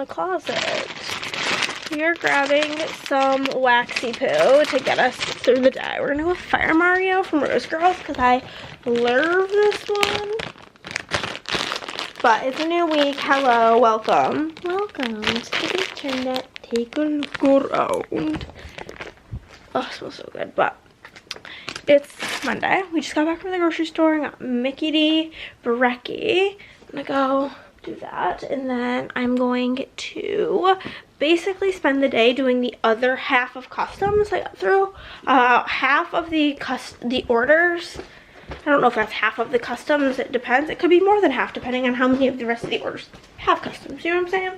the closet. We are grabbing some waxy poo to get us through the day. We're gonna go with Fire Mario from Rose Girls because I love this one. But it's a new week. Hello, welcome. Welcome to the internet. Take a look around. Oh, it smells so good. But it's Monday. We just got back from the grocery store and got Mickey D brekkie. I'm gonna go do that, and then I'm going to basically spend the day doing the other half of customs. I got through half of the orders. I don't know if that's half of the customs. It depends. It could be more than half depending on how many of the rest of the orders have customs. You know what I'm saying?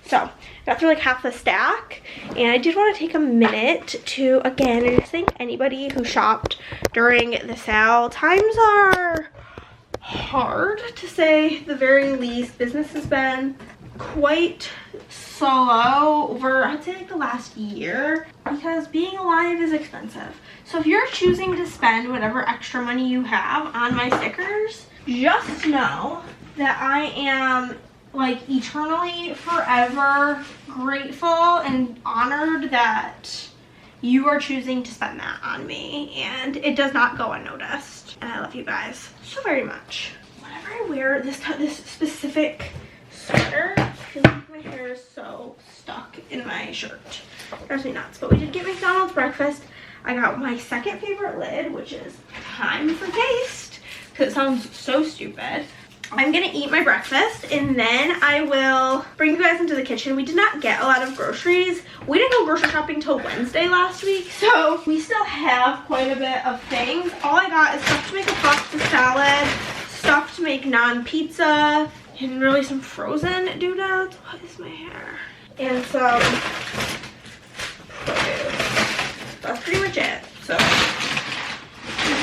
So I got through like half the stack, and I did want to take a minute to again just thank anybody who shopped during the sale. Times are hard to say the very least. Business has been quite slow over, I'd say, like the last year because being alive is expensive. So if you're choosing to spend whatever extra money you have on my stickers, just know that I am like eternally forever grateful and honored that you are choosing to spend that on me, and it does not go unnoticed. And I love you guys so very much. Whenever I wear this specific sweater, I feel like my hair is so stuck in my shirt. It drives me nuts. But we did get McDonald's breakfast. I got my second favorite lid, which is time for taste, because it sounds so stupid. I'm gonna eat my breakfast and then I will bring you guys into the kitchen. We did not get a lot of groceries. We didn't go grocery shopping till Wednesday last week, so we still have quite a bit of things. All I got is stuff to make a pasta salad, stuff to make naan pizza, and really some frozen doodads. What is my hair? And some produce. That's pretty much it. So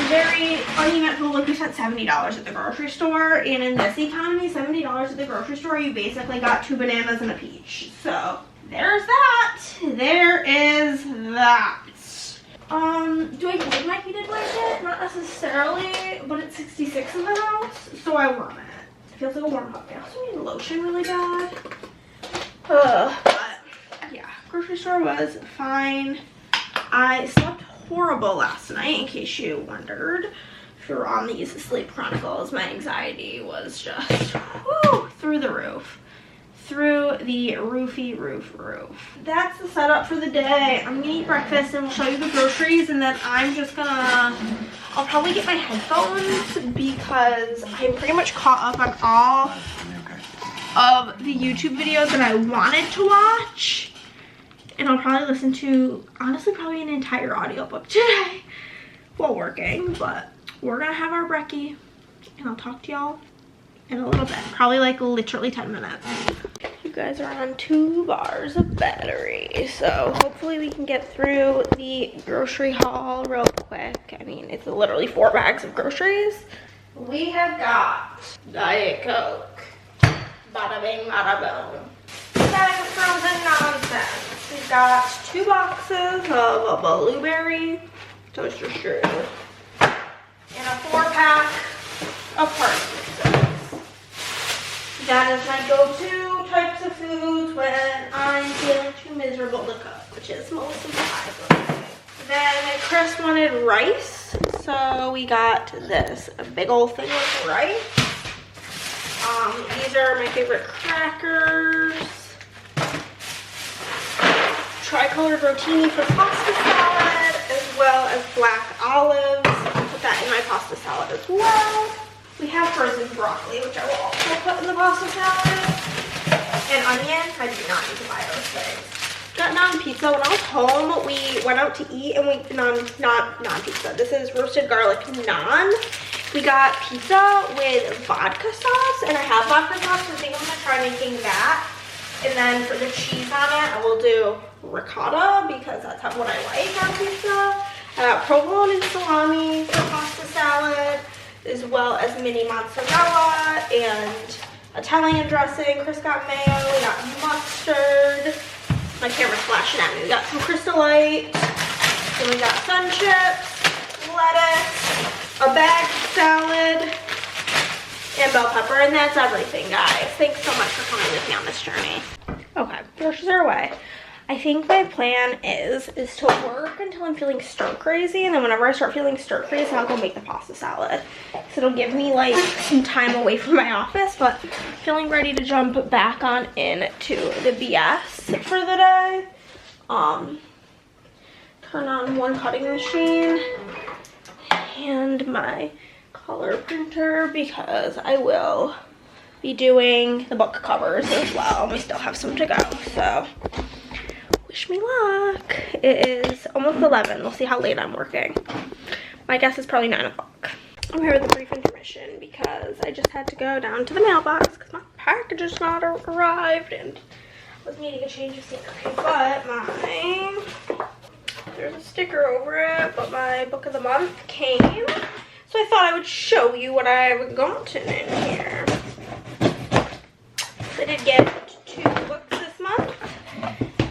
very uneventful. Like, we spent $70 at the grocery store, and in this economy, $70 at the grocery store, you basically got 2 bananas and a peach. So there's that. There is that. Do I need my heated blanket? Not necessarily, but it's 66 in the house, so I want it. It feels like a warm hug. I also need lotion really bad. But yeah, grocery store was fine. I slept horrible last night, in case you wondered. If you're on these sleep chronicles, my anxiety was just through the roof. Through the roofy roof. That's the setup for the day. I'm gonna eat breakfast and we'll show you the groceries, and then I'm just gonna, I'll probably get my headphones because I'm pretty much caught up on all of the YouTube videos that I wanted to watch. And I'll probably listen to, honestly, probably an entire audiobook today while working. But we're gonna have our brekkie, and I'll talk to y'all in a little bit. Probably like literally 10 minutes. You guys are on 2 bars of battery, so hopefully we can get through the grocery haul real quick. I mean, it's literally 4 bags of groceries. We have got Diet Coke. Bada bing, bada boom. Bag of frozen nonsense. We've got 2 boxes of a blueberry toaster strudel and a 4-pack of parsley sticks. That is my go-to types of foods when I'm feeling too miserable to cook, which is most of the time. Then Chris wanted rice, so we got this big old thing of rice. These are my favorite crackers. Tricolored rotini for pasta salad, as well as black olives. I'll put that in my pasta salad as well. We have frozen broccoli, which I will also put in the pasta salad. And onion. I do not need to buy those things. Got naan pizza. When I was home, we went out to eat and we not pizza. This is roasted garlic naan. We got pizza with vodka sauce, and I have vodka sauce, so I think I'm gonna try making that. And then for the cheese on it, I will do ricotta because that's what I like on pizza. I got provolone and salami for pasta salad, as well as mini mozzarella and Italian dressing. Chris got mayo, we got mustard. My camera's flashing at me. We got some Crystal Light, then we got sun chips, lettuce, a bagged salad, and bell pepper, and that's everything, guys. Thanks so much for coming with me on this journey. Okay, groceries are away. I think my plan is to work until I'm feeling stir crazy, and then whenever I start feeling stir crazy, I'll go make the pasta salad. So it'll give me like some time away from my office, but feeling ready to jump back on into the BS for the day. Turn on one cutting machine and my color printer because I will be doing the book covers as well. We still have some to go, so wish me luck. It is almost 11. We'll see how late I'm working. My guess is probably 9 o'clock. I'm here with a brief intermission because I just had to go down to the mailbox because my package is not arrived and I was needing a change of scenery. But there's a sticker over it, but my book of the month came. So I thought I would show you what I've gotten in here. I did get 2 books this month.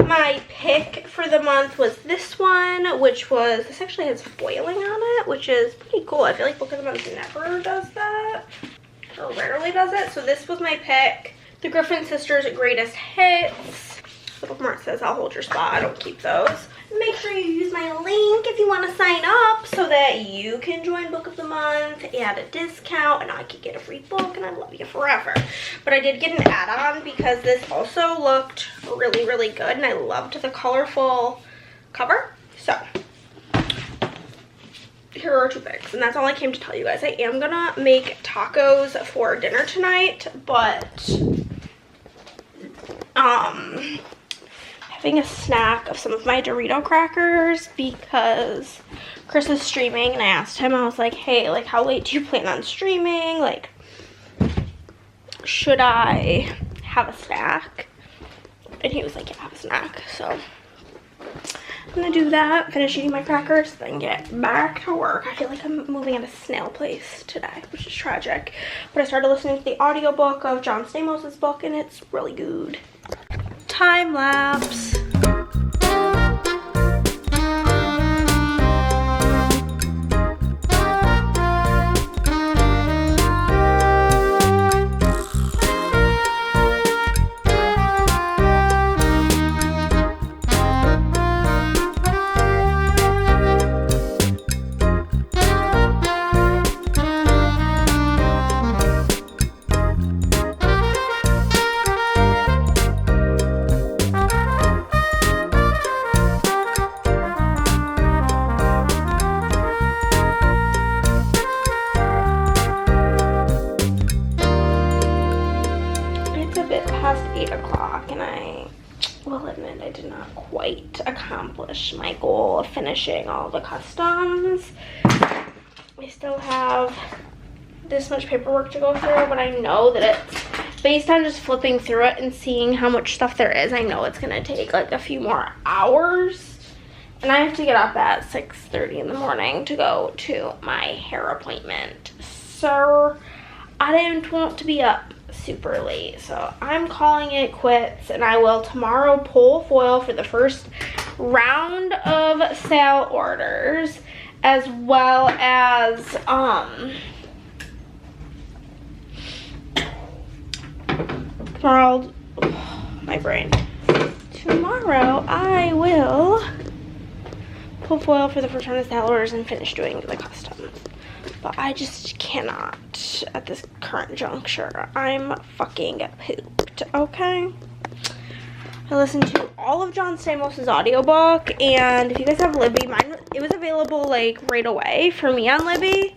My pick for the month was this one, which was, this actually has foiling on it, which is pretty cool. I feel like Book of the Month never does that, or rarely does it. So this was my pick. The Griffin Sisters Greatest Hits. The bookmark says I'll hold your spot. I don't keep those. Make sure you use my link if you want to sign up so that you can join Book of the Month at a discount and I can get a free book and I love you forever. But I did get an add-on because this also looked really, really good and I loved the colorful cover. So here are 2 picks and that's all I came to tell you guys. I am gonna make tacos for dinner tonight, but having a snack of some of my Dorito crackers because Chris is streaming and I asked him, I was like, hey, like how late do you plan on streaming? Like, should I have a snack? And he was like, yeah, have a snack. So I'm gonna do that, finish eating my crackers, then get back to work. I feel like I'm moving at a snail pace today, which is tragic. But I started listening to the audiobook of John Stamos' book and it's really good. Time lapse. Past 8 o'clock and I will admit I did not quite accomplish my goal of finishing all the customs. I still have this much paperwork to go through, but I know that it's based on just flipping through it and seeing how much stuff there is. I know it's gonna take like a few more hours and I have to get up at 6:30 in the morning to go to my hair appointment. So I didn't want to be up super late, so I'm calling it quits and I will tomorrow pull foil for the first round of sale orders, as well as tomorrow, my brain, tomorrow I will pull foil for the first round of sale orders and finish doing the customs. But I just cannot at this current juncture. I'm fucking pooped, okay? I listened to all of John Stamos' audiobook, and if you guys have Libby, it was available like right away for me on Libby,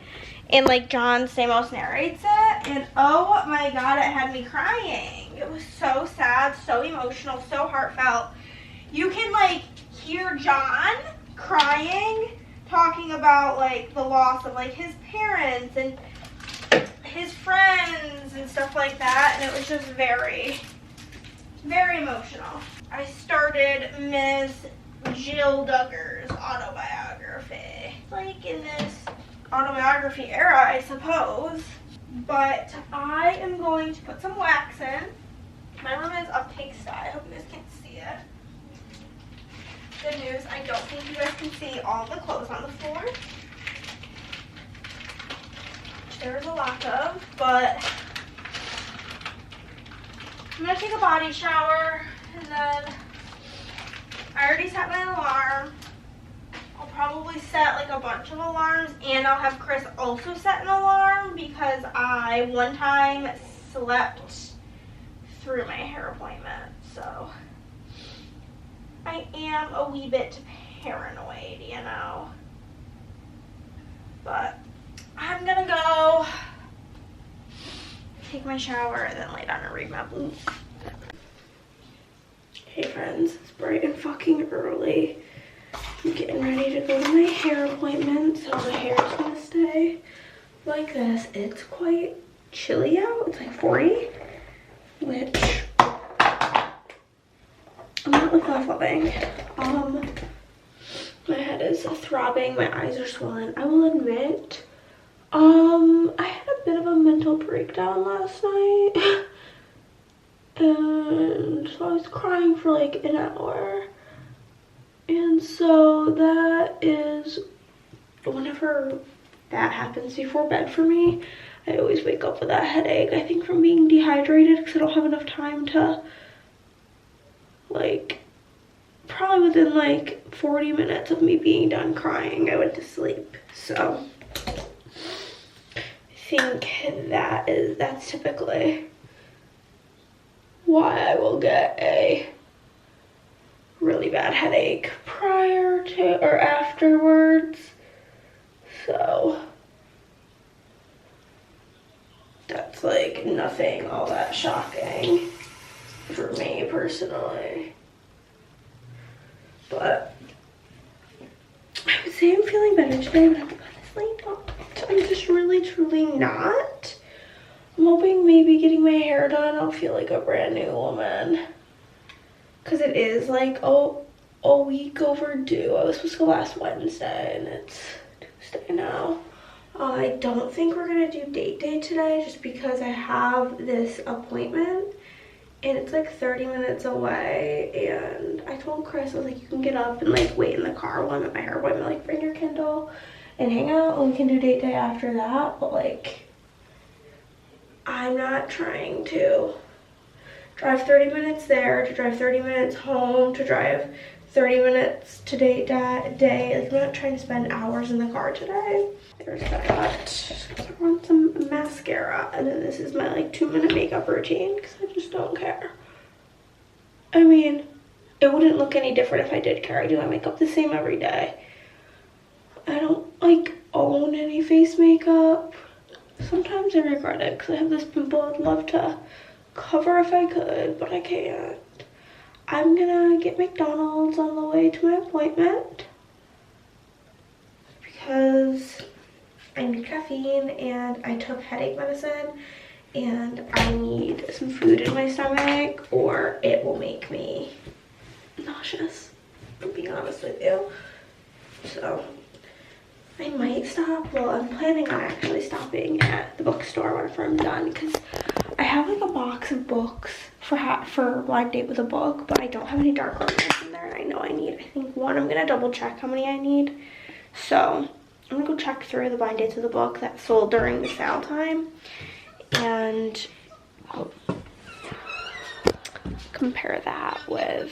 and like John Stamos narrates it, and oh my god, it had me crying. It was so sad, so emotional, so heartfelt. You can like hear John crying, talking about like the loss of like his parents and his friends and stuff like that, and it was just very, very emotional. I started Ms. Jill Duggar's autobiography, like in this autobiography era, I suppose, but I am going to put some wax in. My room is a pigsty. I hope you guys can't see it. Good news, I don't think you guys can see all the clothes on the floor. There's a lot of, but I'm gonna take a body shower, And then I already set my alarm. I'll probably set like a bunch of alarms, and I'll have Chris also set an alarm because I one time slept through my hair appointment. So I am a wee bit paranoid, you know. But I'm gonna go take my shower and then lay down and read my book. Hey friends, it's bright and fucking early. I'm getting ready to go to my hair appointment, so the hair is gonna stay like this. It's quite chilly out. It's like 40, which I'm not loving. My head is throbbing, my eyes are swollen. I will admit, I had a bit of a mental breakdown last night. And so I was crying for like an hour. And so that is whenever that happens before bed for me, I always wake up with that headache. I think from being dehydrated because I don't have enough time to, like, probably within like 40 minutes of me being done crying, I went to sleep. So I think that's typically why I will get a really bad headache prior to or afterwards. So that's like nothing all that shocking for me personally. But I would say I'm feeling better today, but I'm honestly not. I'm just really truly not. I'm hoping maybe getting my hair done I'll feel like a brand new woman. Because it is like a week overdue. I was supposed to go last Wednesday and it's Tuesday now. I don't think we're going to do date day today just because I have this appointment and it's like 30 minutes away. And I told Chris, I was like, you can get up and like wait in the car while I'm at my hair appointment. Like bring your Kindle and hang out and we can do date day after that. But like, I'm not trying to drive 30 minutes there, to drive 30 minutes home, to drive 30 minutes to date that day. Like, I'm not trying to spend hours in the car today. There's that. I want some mascara. And then this is my like 2-minute makeup routine because I just don't care. I mean, it wouldn't look any different if I did care. I do my makeup the same every day. I don't like own any face makeup. Sometimes I regret it because I have this pimple I'd love to cover if I could, but I can't. I'm gonna get McDonald's on the way to my appointment because I need caffeine and I took headache medicine and I need some food in my stomach or it will make me nauseous, if I'm being honest with you. So I might stop. Well, I'm planning on actually stopping at the bookstore whenever I'm done because I have like a box of books for blind date with a book, but I don't have any dark romance in there. I know I need, I think one, I'm gonna double check how many I need. So I'm gonna go check through the blind dates of the book that sold during the sale time and I'll compare that with,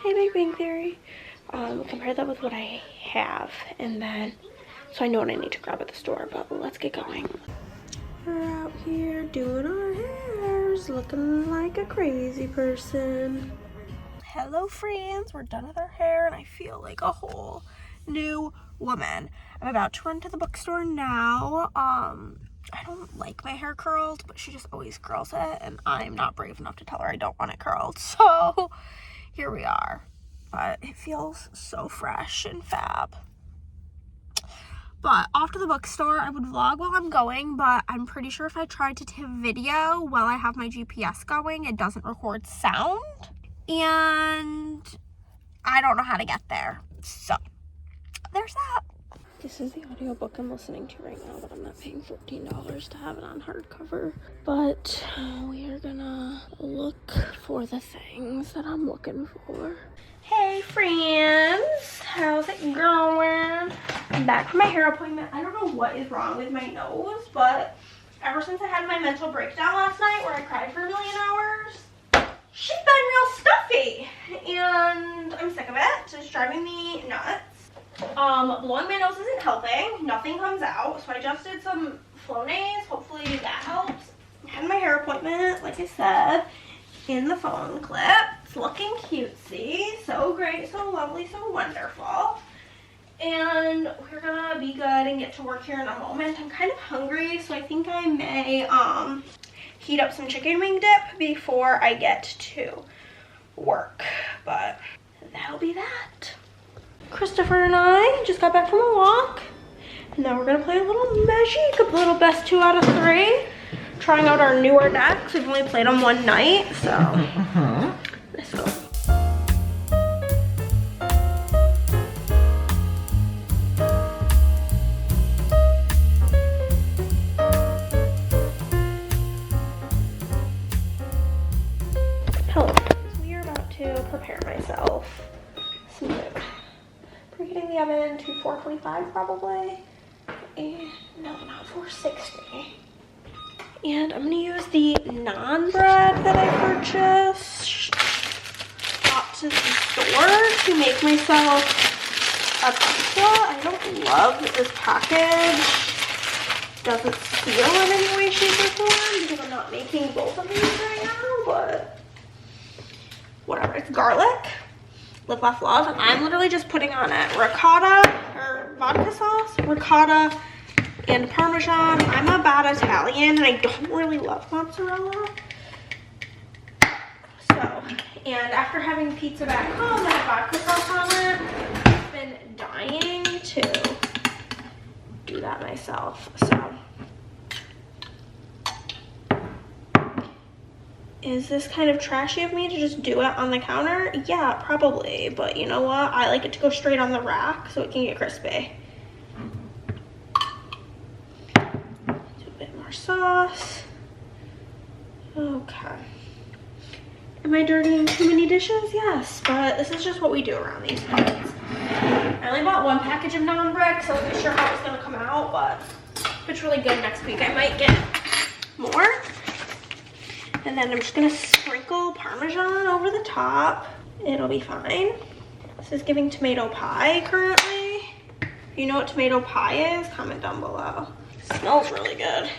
hey, Big Bang Theory. Compare that with what I have, and then so I know what I need to grab at the store. But let's get going. We're out here doing our hairs, looking like a crazy person. Hello friends, we're done with our hair and I feel like a whole new woman. I'm about to run to the bookstore now. I don't like my hair curled, but she just always curls it and I'm not brave enough to tell her I don't want it curled, so here we are. But it feels so fresh and fab. But off to the bookstore, I would vlog while I'm going, but I'm pretty sure if I tried to take video while I have my GPS going, it doesn't record sound. And I don't know how to get there. So there's that. This is the audiobook I'm listening to right now, but I'm not paying $14 to have it on hardcover. But we are gonna look for the things that I'm looking for. Hey friends, how's it going? I'm back from my hair appointment. I don't know what is wrong with my nose, but ever since I had my mental breakdown last night where I cried for a million hours, she's been real stuffy, and I'm sick of it. It's driving me nuts. Blowing my nose isn't helping. Nothing comes out, so I just did some Flonase. Hopefully that helps. I had my hair appointment, like I said, in the phone clip. It's looking cutesy. So great, so lovely, so wonderful. And we're gonna be good and get to work here in a moment. I'm kind of hungry, so I think I may heat up some chicken wing dip before I get to work. But that'll be that. Christopher and I just got back from a walk, and now we're gonna play a little magic, a little best 2 out of 3. Trying out our newer decks. We've only played them one night, so let's go. Hello, we are about to prepare myself some food. Preheating the oven to 425 probably, and no, not 460. And I'm gonna use the naan bread that I purchased up to the store to make myself a pizza. I don't love that this package doesn't seal in any way, shape, or form because I'm not making both of these right now, but whatever. It's garlic, live, laugh, love, and I'm literally just putting on it ricotta or vodka sauce, ricotta, and Parmesan. I'm a bad Italian and I don't really love mozzarella. So, and after having pizza back home that had vodka sauce on it, I've been dying to do that myself. So, is this kind of trashy of me to just do it on the counter? Yeah, probably. But you know what? I like it to go straight on the rack so it can get crispy. Sauce. Okay. Am I dirtying too many dishes? Yes, but this is just what we do around these parts. I only bought 1 package of naan bread, so I wasn't sure how it's gonna come out, but if it's really good next week, I might get more. And then I'm just gonna sprinkle Parmesan over the top. It'll be fine. This is giving tomato pie currently. If you know what tomato pie is, comment down below. It smells really good.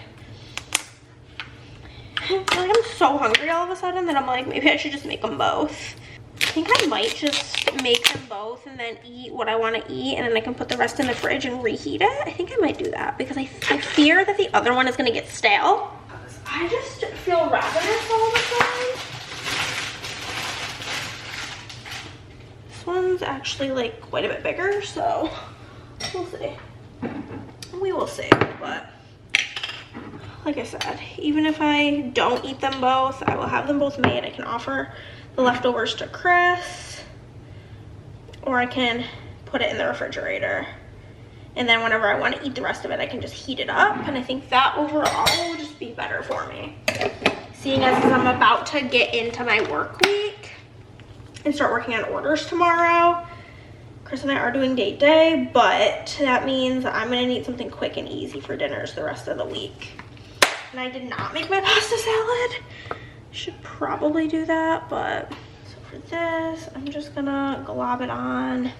I feel like I'm so hungry all of a sudden that I'm like, maybe I should just make them both. I think I might just make them both and then eat what I want to eat, and then I can put the rest in the fridge and reheat it. I think I might do that because I fear that the other one is going to get stale. I just feel ravenous all of a sudden. This one's actually like quite a bit bigger, so we'll see. We will see, but like I said, even if I don't eat them both, I will have them both made. I can offer the leftovers to Chris, or I can put it in the refrigerator. And then whenever I want to eat the rest of it, I can just heat it up. And I think that overall will just be better for me. Seeing as I'm about to get into my work week and start working on orders tomorrow. Chris and I are doing date day, but that means I'm going to need something quick and easy for dinners the rest of the week. And I did not make my pasta salad. Should probably do that, but so for this, I'm just gonna glob it on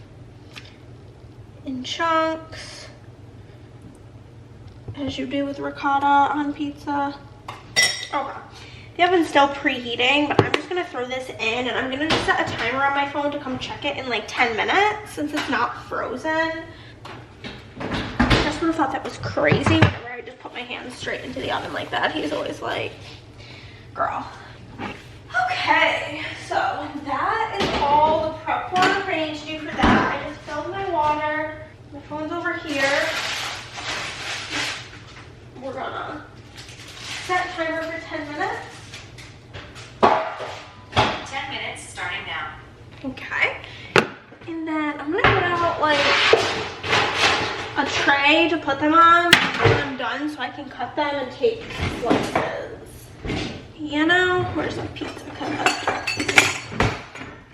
in chunks, as you do with ricotta on pizza. Okay. The oven's still preheating, but I'm just gonna throw this in, and I'm gonna just set a timer on my phone to come check it in like 10 minutes since it's not frozen. I just would have thought that was crazy whenever I just put my hands straight into the oven like that. He's always like, girl. Okay, so that is all the prep work I need to do for that. I just filled my water. My phone's over here. We're gonna set timer for 10 minutes. 10 minutes starting now. Okay. And then I'm gonna get out like a tray to put them on when I'm done so I can cut them and take slices. You know, where's my pizza cutter?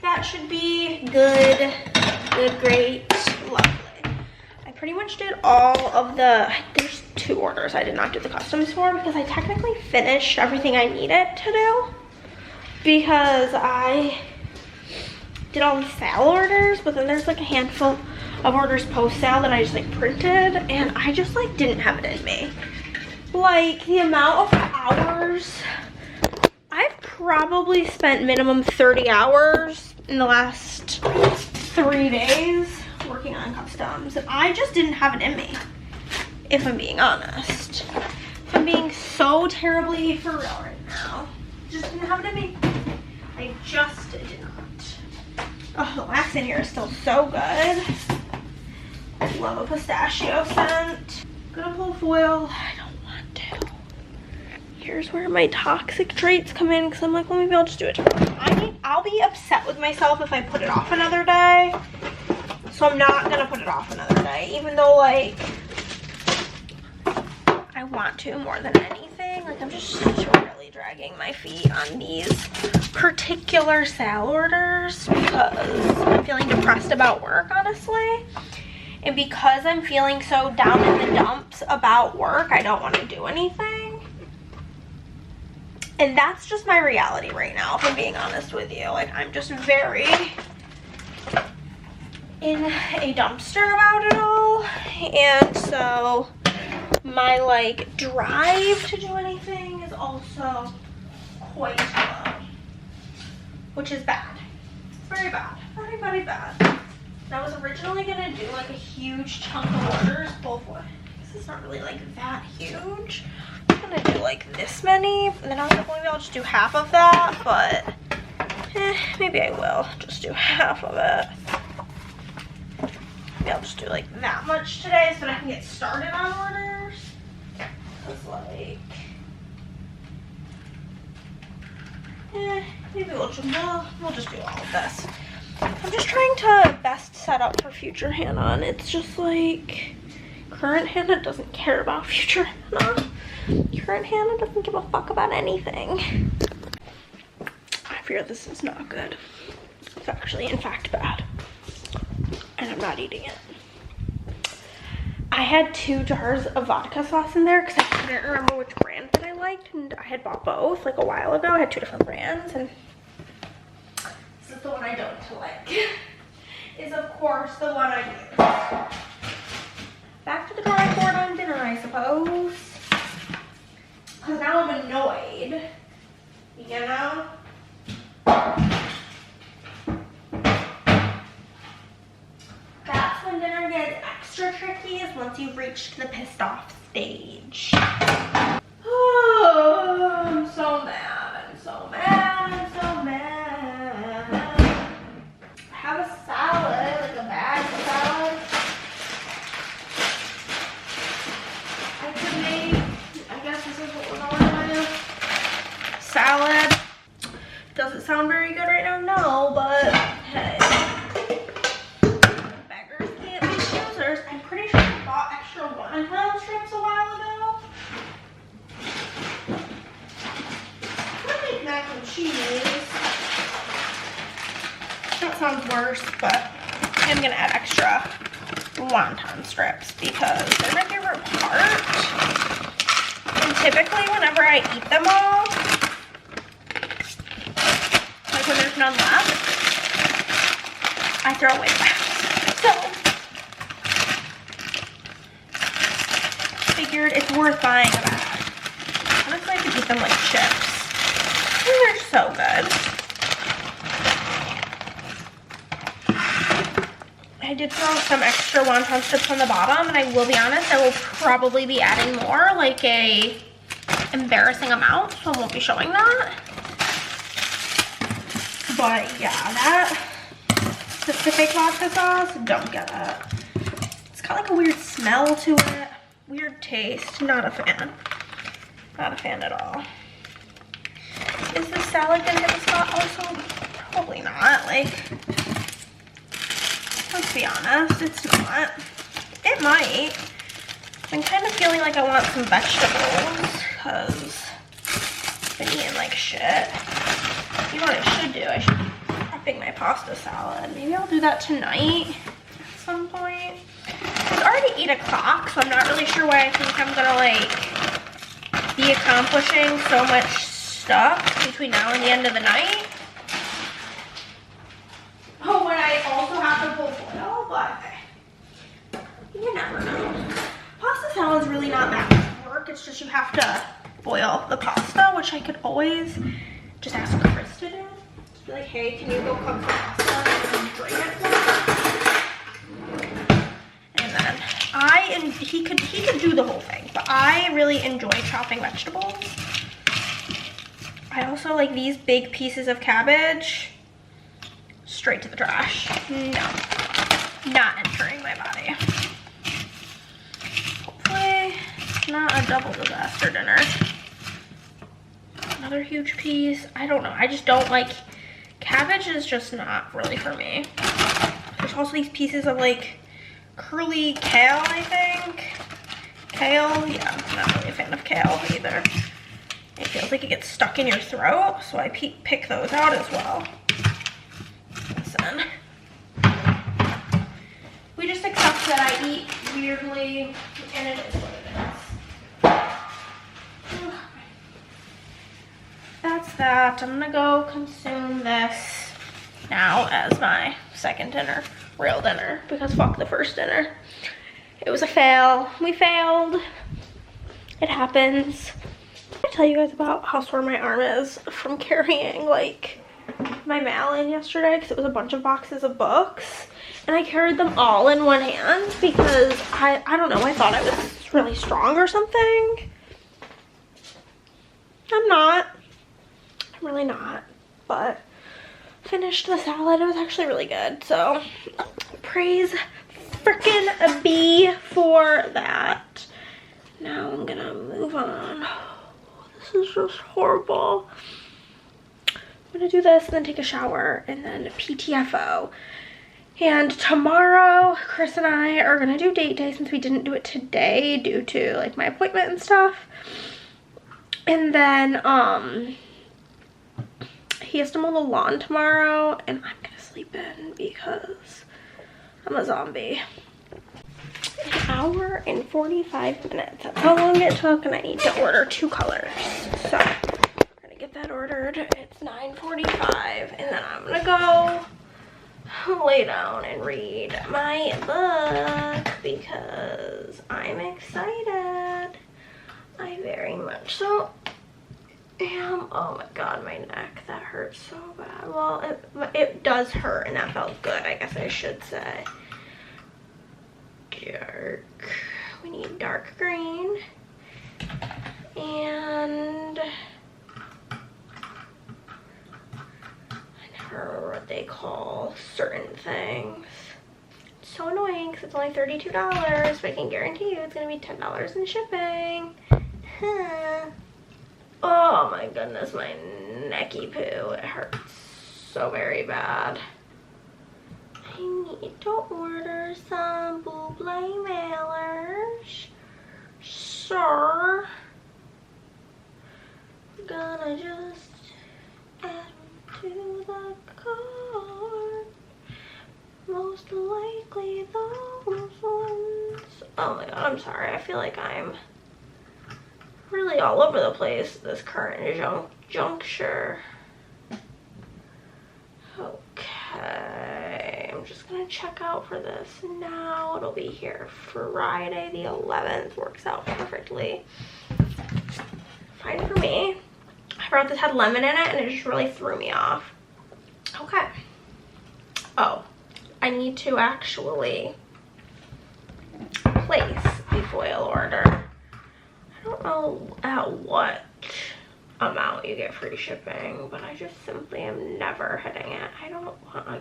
That should be good, great, lovely. I pretty much did all of the, there's 2 orders I did not do the customs for because I technically finished everything I needed to do. because I did all the sale orders, but then there's like a handful of orders post-sale that I just like printed, and I just like didn't have it in me. Like the amount of hours, I've probably spent minimum 30 hours in the last 3 days working on customs, and I just didn't have it in me, if I'm being honest. If I'm being so terribly for real right now, just didn't have it in me. I just did not. Oh, the wax in here is still so good. I love a pistachio scent. Gonna pull foil. I don't want to. Here's where my toxic traits come in, because I'm like, well, maybe I'll just do it tomorrow. I'll be upset with myself if I put it off another day. So I'm not gonna put it off another day, even though like I want to more than anything. Like I'm just really dragging my feet on these particular sale orders because I'm feeling depressed about work, honestly. And because I'm feeling so down in the dumps about work, I don't want to do anything. And that's just my reality right now, if I'm being honest with you. Like I'm just very in a dumpster about it all. And so my like drive to do anything is also quite low, which is bad. It's very bad. Very, very bad. And I was originally gonna do like a huge chunk of orders both ways. This is not really like that huge. I'm gonna do like this many, and then I was like, maybe I'll just do half of that, but maybe I will just do half of it. Maybe I'll just do like that much today so that I can get started on orders. Cause like, maybe we'll just do all of this. I'm just trying to best set up for future Hannah, and it's just like, current Hannah doesn't care about future Hannah. Current Hannah doesn't give a fuck about anything. I fear this is not good. It's actually, in fact, bad. And I'm not eating it. I had 2 jars of vodka sauce in there because I couldn't remember which brand that I liked, and I had bought both like a while ago. I had 2 different brands, and this is the one I don't like. Is of course the one I use. Back to the drawing board on dinner, I suppose. Because now I'm annoyed, you know? That's when dinner gets extra tricky, is once you've reached the pissed off stage. Oh, I'm so mad, I'm so mad, I'm so mad. Have a salad, like a bag of salad. I could make, I guess this is what we're going to do. Salad. Does it sound very good right now? No, but hey. Beggars can't be choosers. I'm pretty sure I bought extra wonton strips a while ago. I'm gonna make mac and cheese. That sounds worse, but I'm gonna add extra wonton strips because they're my favorite part. And typically whenever I eat them all, like when there's none left, I throw away the rest. So figured it's worth buying a bag. Honestly, I could eat them like chips. They're so good. I did throw some extra wonton strips on the bottom, and I will be honest, I will probably be adding more, like a embarrassing amount, so I won't be showing that. But yeah, that specific vodka sauce, don't get it. It's got like a weird smell to it, weird taste, not a fan. Not a fan at all. Is this salad gonna hit the spot also? Probably not, like, let's be honest, it's not. It might. I'm kind of feeling like I want some vegetables because I've been eating like shit. You know what I should do? I should be prepping my pasta salad. Maybe I'll do that tonight at some point. It's already 8 o'clock, so I'm not really sure why I think I'm gonna like be accomplishing so much up between now and the end of the night. Oh, when I also have to pull foil, but you never know. Pasta salad is really not that much work. It's just you have to boil the pasta, which I could always just ask Chris to do. Just be like, hey, can you go cook the pasta and drain it for me? And then he could do the whole thing, but I really enjoy chopping vegetables. I also like these big pieces of cabbage. Straight to the trash. No, not entering my body. Hopefully not a double disaster dinner. Another huge piece. I don't know. I just don't like, cabbage is just not really for me. There's also these pieces of like curly kale, I think. Kale, yeah, I'm not really a fan of kale either. It feels like it gets stuck in your throat, so I pick those out as well. Listen, we just accept that I eat weirdly, and it is what it is. That's that. I'm gonna go consume this now as my second dinner, real dinner, because fuck the first dinner. It was a fail. We failed. It happens. I tell you guys about how sore my arm is from carrying like my mail in yesterday, because it was a bunch of boxes of books and I carried them all in one hand because I don't know, I thought I was really strong or something. I'm really not, but finished the salad. It was actually really good, so praise frickin' B for that. Now I'm gonna move on. This is just horrible. I'm gonna do this and then take a shower and then PTFO. And tomorrow, Chris and I are gonna do date day since we didn't do it today due to like my appointment and stuff. And then he has to mow the lawn tomorrow and I'm gonna sleep in because I'm a zombie. An hour and 45 minutes. That's how long it took, and I need to order 2 colors. So I'm gonna get that ordered. It's 9:45, and then I'm gonna go lay down and read my book because I'm excited. I very much so am. Oh my god, my neck, that hurts so bad. Well, it does hurt, and that felt good, I guess I should say. Dark. We need dark green. And I never remember what they call certain things. It's so annoying because it's only $32, but I can guarantee you it's going to be $10 in shipping. Huh. Oh my goodness, my necky poo. It hurts so very bad. I need to order some Buble mailers, sir. Gonna just add them to the cart. Most likely those ones. Oh my god, I'm sorry. I feel like I'm really all over the place at this current juncture. Okay, I'm just gonna check out for this now. It'll be here Friday the 11th. Works out perfectly fine for me. I forgot this had lemon in it and it just really threw me off. Okay. Oh, I need to actually place the foil order. I don't know at what amount you get free shipping, but I just simply am never hitting it. I don't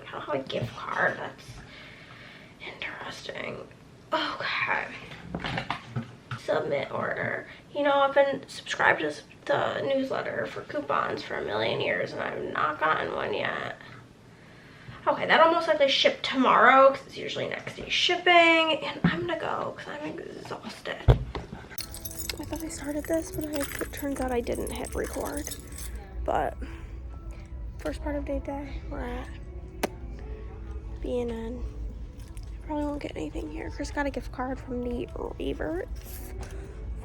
have a gift card. That's interesting. Okay. Submit order. You know, I've been subscribed to the newsletter for coupons for a million years and I've not gotten one yet. Okay, that'll most likely ship tomorrow because it's usually next day shipping, and I'm gonna go because I'm exhausted. I thought I started this, but it turns out I didn't hit record. But first part of date day, we're at B&N. Probably won't get anything here. Chris got a gift card from the Reverts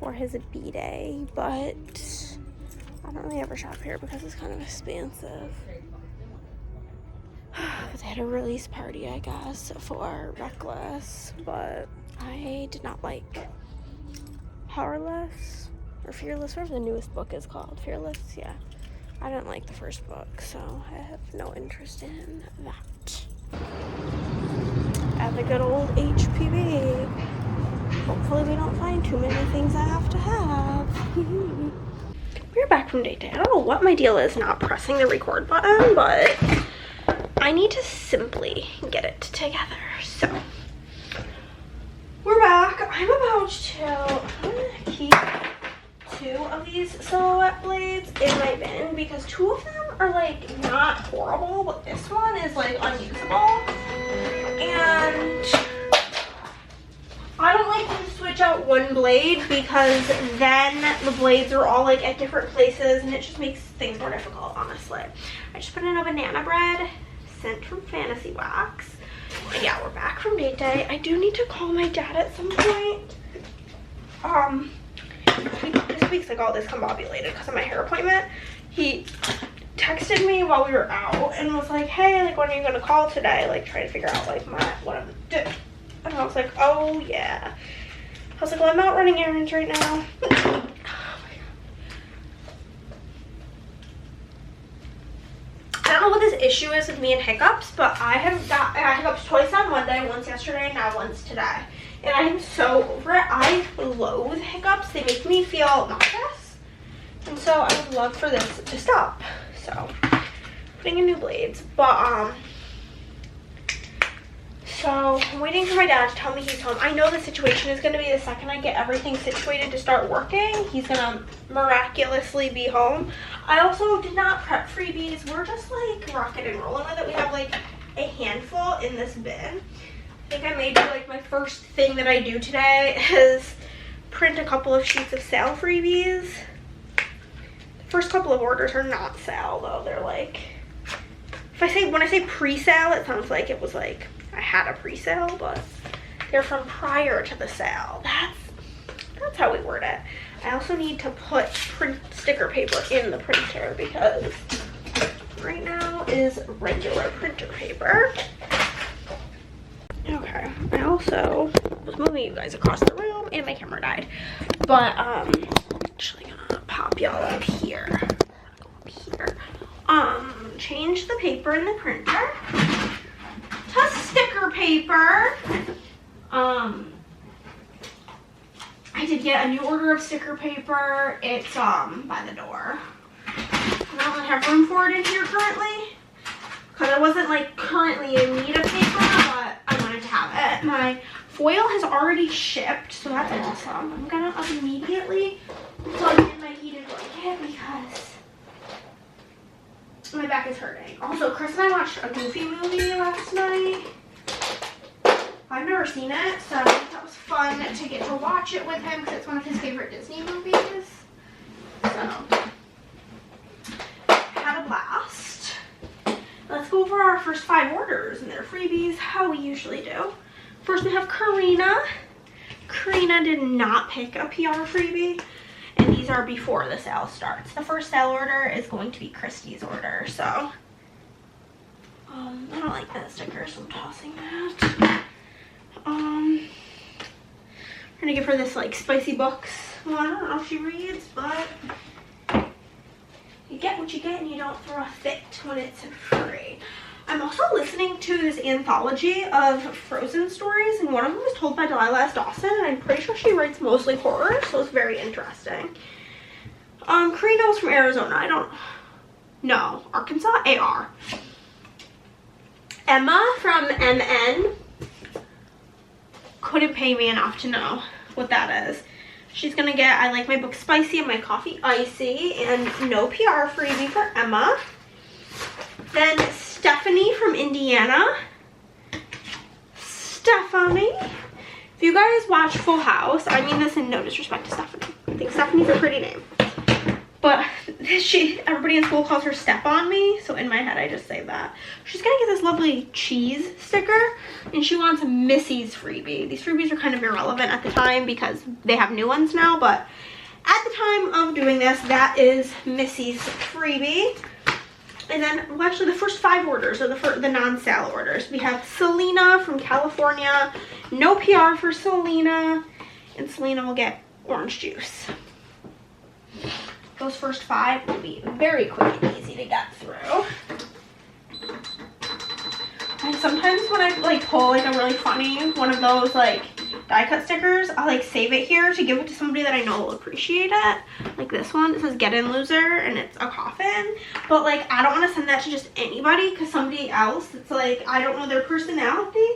for his B-Day, but I don't really ever shop here because it's kind of expensive. But they had a release party, I guess, for Reckless, but I did not like Powerless or Fearless, whatever the newest book is called. Fearless, yeah. I didn't like the first book, so I have no interest in that. At the good old HPB. Hopefully we don't find too many things I have to have. We're back from date day. I don't know what my deal is not pressing the record button, but I need to simply get it together. So we're back. I'm about to keep 2 of these silhouette blades in my bin because 2 of them are like not horrible, but this one is like unusable. And I don't like to switch out one blade because then the blades are all like at different places and it just makes things more difficult, honestly. I just put in a banana bread sent from Fantasy Wax. And yeah, we're back from date day. I do need to call my dad at some point. This week's like all discombobulated because of my hair appointment. He texted me while we were out and was like, hey, like when are you gonna call today? Like trying to figure out like what I'm doing. And I was like, oh yeah. I was like, well, I'm out running errands right now. Oh my God. I don't know what this issue is with me and hiccups, but I got hiccups twice on Monday, once yesterday, and now once today. And I am so over it. I loathe hiccups. They make me feel nauseous. And so I would love for this to stop. So, putting in new blades. But, so I'm waiting for my dad to tell me he's home. I know the situation is going to be the second I get everything situated to start working, he's going to miraculously be home. I also did not prep freebies. We're just like rocking and rolling with it. We have like a handful in this bin. I think I maybe like my first thing that I do today is print a couple of sheets of sale freebies. The first couple of orders are not sale though. They're like, when I say pre-sale, it sounds like it was like I had a pre-sale, but they're from prior to the sale. That's how we word it. I also need to put sticker paper in the printer because right now is regular printer paper. Okay, I also was moving you guys across the room and my camera died. But I'm actually gonna pop y'all up here. Go up here. Change the paper in the printer to sticker paper. I did get a new order of sticker paper. It's by the door. I don't really have room for it in here currently because I wasn't like currently in need of paper, but I wanted to have it. My foil has already shipped, so that's awesome. I'm gonna immediately plug in my heated blanket because my back is hurting. Also, Chris and I watched a Goofy movie last night. I've never seen it, so that was fun to get to watch it with him because it's one of his favorite Disney movies. So, had a blast. Let's go over our first 5 orders and their freebies, how we usually do. First, we have Karina. Karina did not pick a PR freebie, and these are before the sale starts. The first sale order is going to be Christy's order, so I don't like that sticker, so I'm tossing that. I'm gonna give her this like spicy books one. I don't know if she reads, but you get what you get and you don't throw a fit when it's free. I'm also listening to this anthology of Frozen stories, and one of them was told by Delilah S. Dawson, and I'm pretty sure she writes mostly horror, so it's very interesting. Karina was from Arizona. I don't know. Arkansas? AR. Emma from MN. Couldn't pay me enough to know what that is. She's gonna get I like my book spicy and my coffee icy, and no PR freebie for Emma. Then Stephanie from Indiana. Stephanie. If you guys watch Full House, I mean this in no disrespect to Stephanie. I think Stephanie's a pretty name. But everybody in school calls her Step on Me, so in my head I just say that. She's gonna get this lovely cheese sticker, and she wants Missy's freebie. These freebies are kind of irrelevant at the time because they have new ones now, but at the time of doing this, that is Missy's freebie. And then, well, actually the first 5 orders are the non-sale orders. We have Selena from California, no PR for Selena, and Selena will get orange juice. Those first 5 will be very quick and easy to get through. And sometimes when I like pull like a really funny one of those like die cut stickers, I'll like save it here to give it to somebody that I know will appreciate it. Like this one, it says get in loser and it's a coffin. But like I don't want to send that to just anybody because somebody else, it's like I don't know their personality,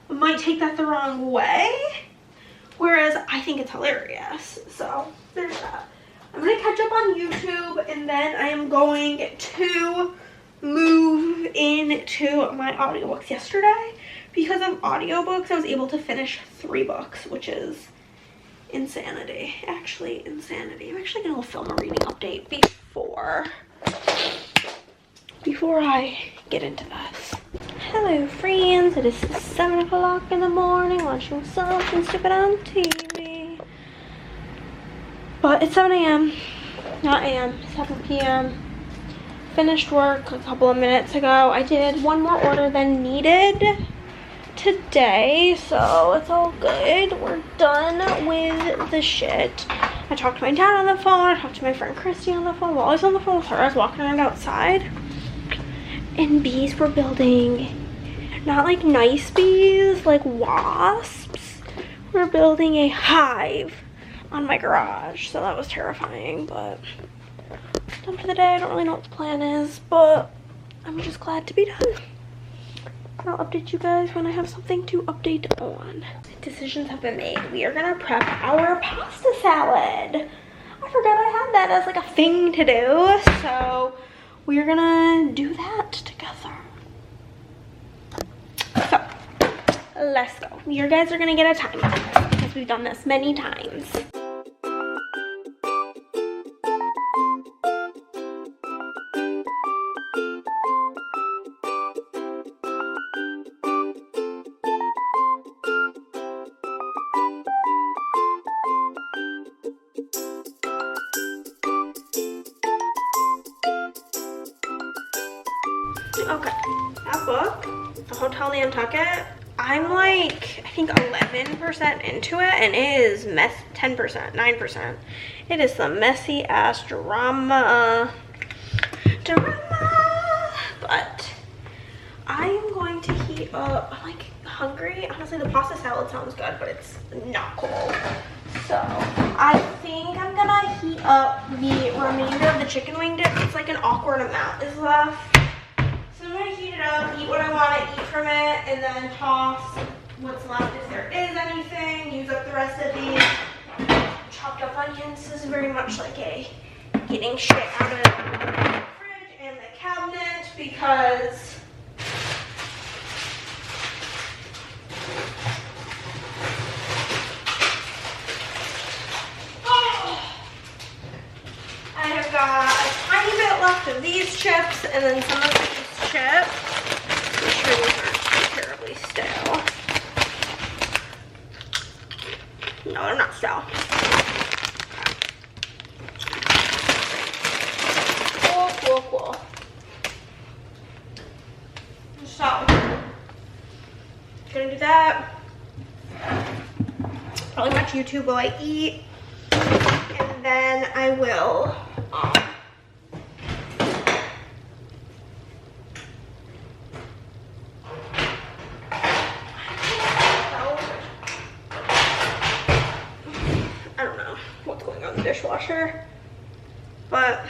might take that the wrong way. Whereas I think it's hilarious. So there's that. I'm going to catch up on YouTube and then I am going to move into my audiobooks. Yesterday, because of audiobooks, I was able to finish 3 books, which is insanity. Actually, insanity. I'm actually going to film a reading update before I get into this. Hello, friends. It is 7 o'clock in the morning, watching something stupid on TV. But it's 7 a.m. Not a.m. 7 p.m. Finished work a couple of minutes ago. I did 1 more order than needed today, so it's all good. We're done with the shit. I talked to my dad on the phone. I talked to my friend Christy on the phone. While I was on the phone with her, I was walking around outside, and bees were building, not like nice bees, like wasps. We're building a hive on my garage, so that was terrifying. But done for the day. I don't really know what the plan is, but I'm just glad to be done. I'll update you guys when I have something to update on. Decisions have been made. We are gonna prep our pasta salad. I forgot I had that as like a thing to do, so we're gonna do that together. So let's go. You guys are gonna get a timer because we've done this many times. Okay, that book, The Hotel Nantucket, I'm like, I think 11% into it, and it is 10%, 9%. It is some messy ass drama, but I am going to heat up. I'm like hungry. Honestly, the pasta salad sounds good, but it's not cold. So I think I'm gonna heat up the remainder of the chicken wing dip. It's like an awkward amount is left. So I'm gonna heat it up, eat what I want to eat from it, and then toss what's left if there is anything. Use up the rest of these chopped up onions. This is very much like a getting shit out of the fridge and the cabinet because I have got a tiny bit left of these chips and then some of these chips. Make sure these aren't too terribly stale. No, they're not stale. Cool. So, gonna do that. Probably watch YouTube while I eat. And then I will I don't know what's going on in the dishwasher, but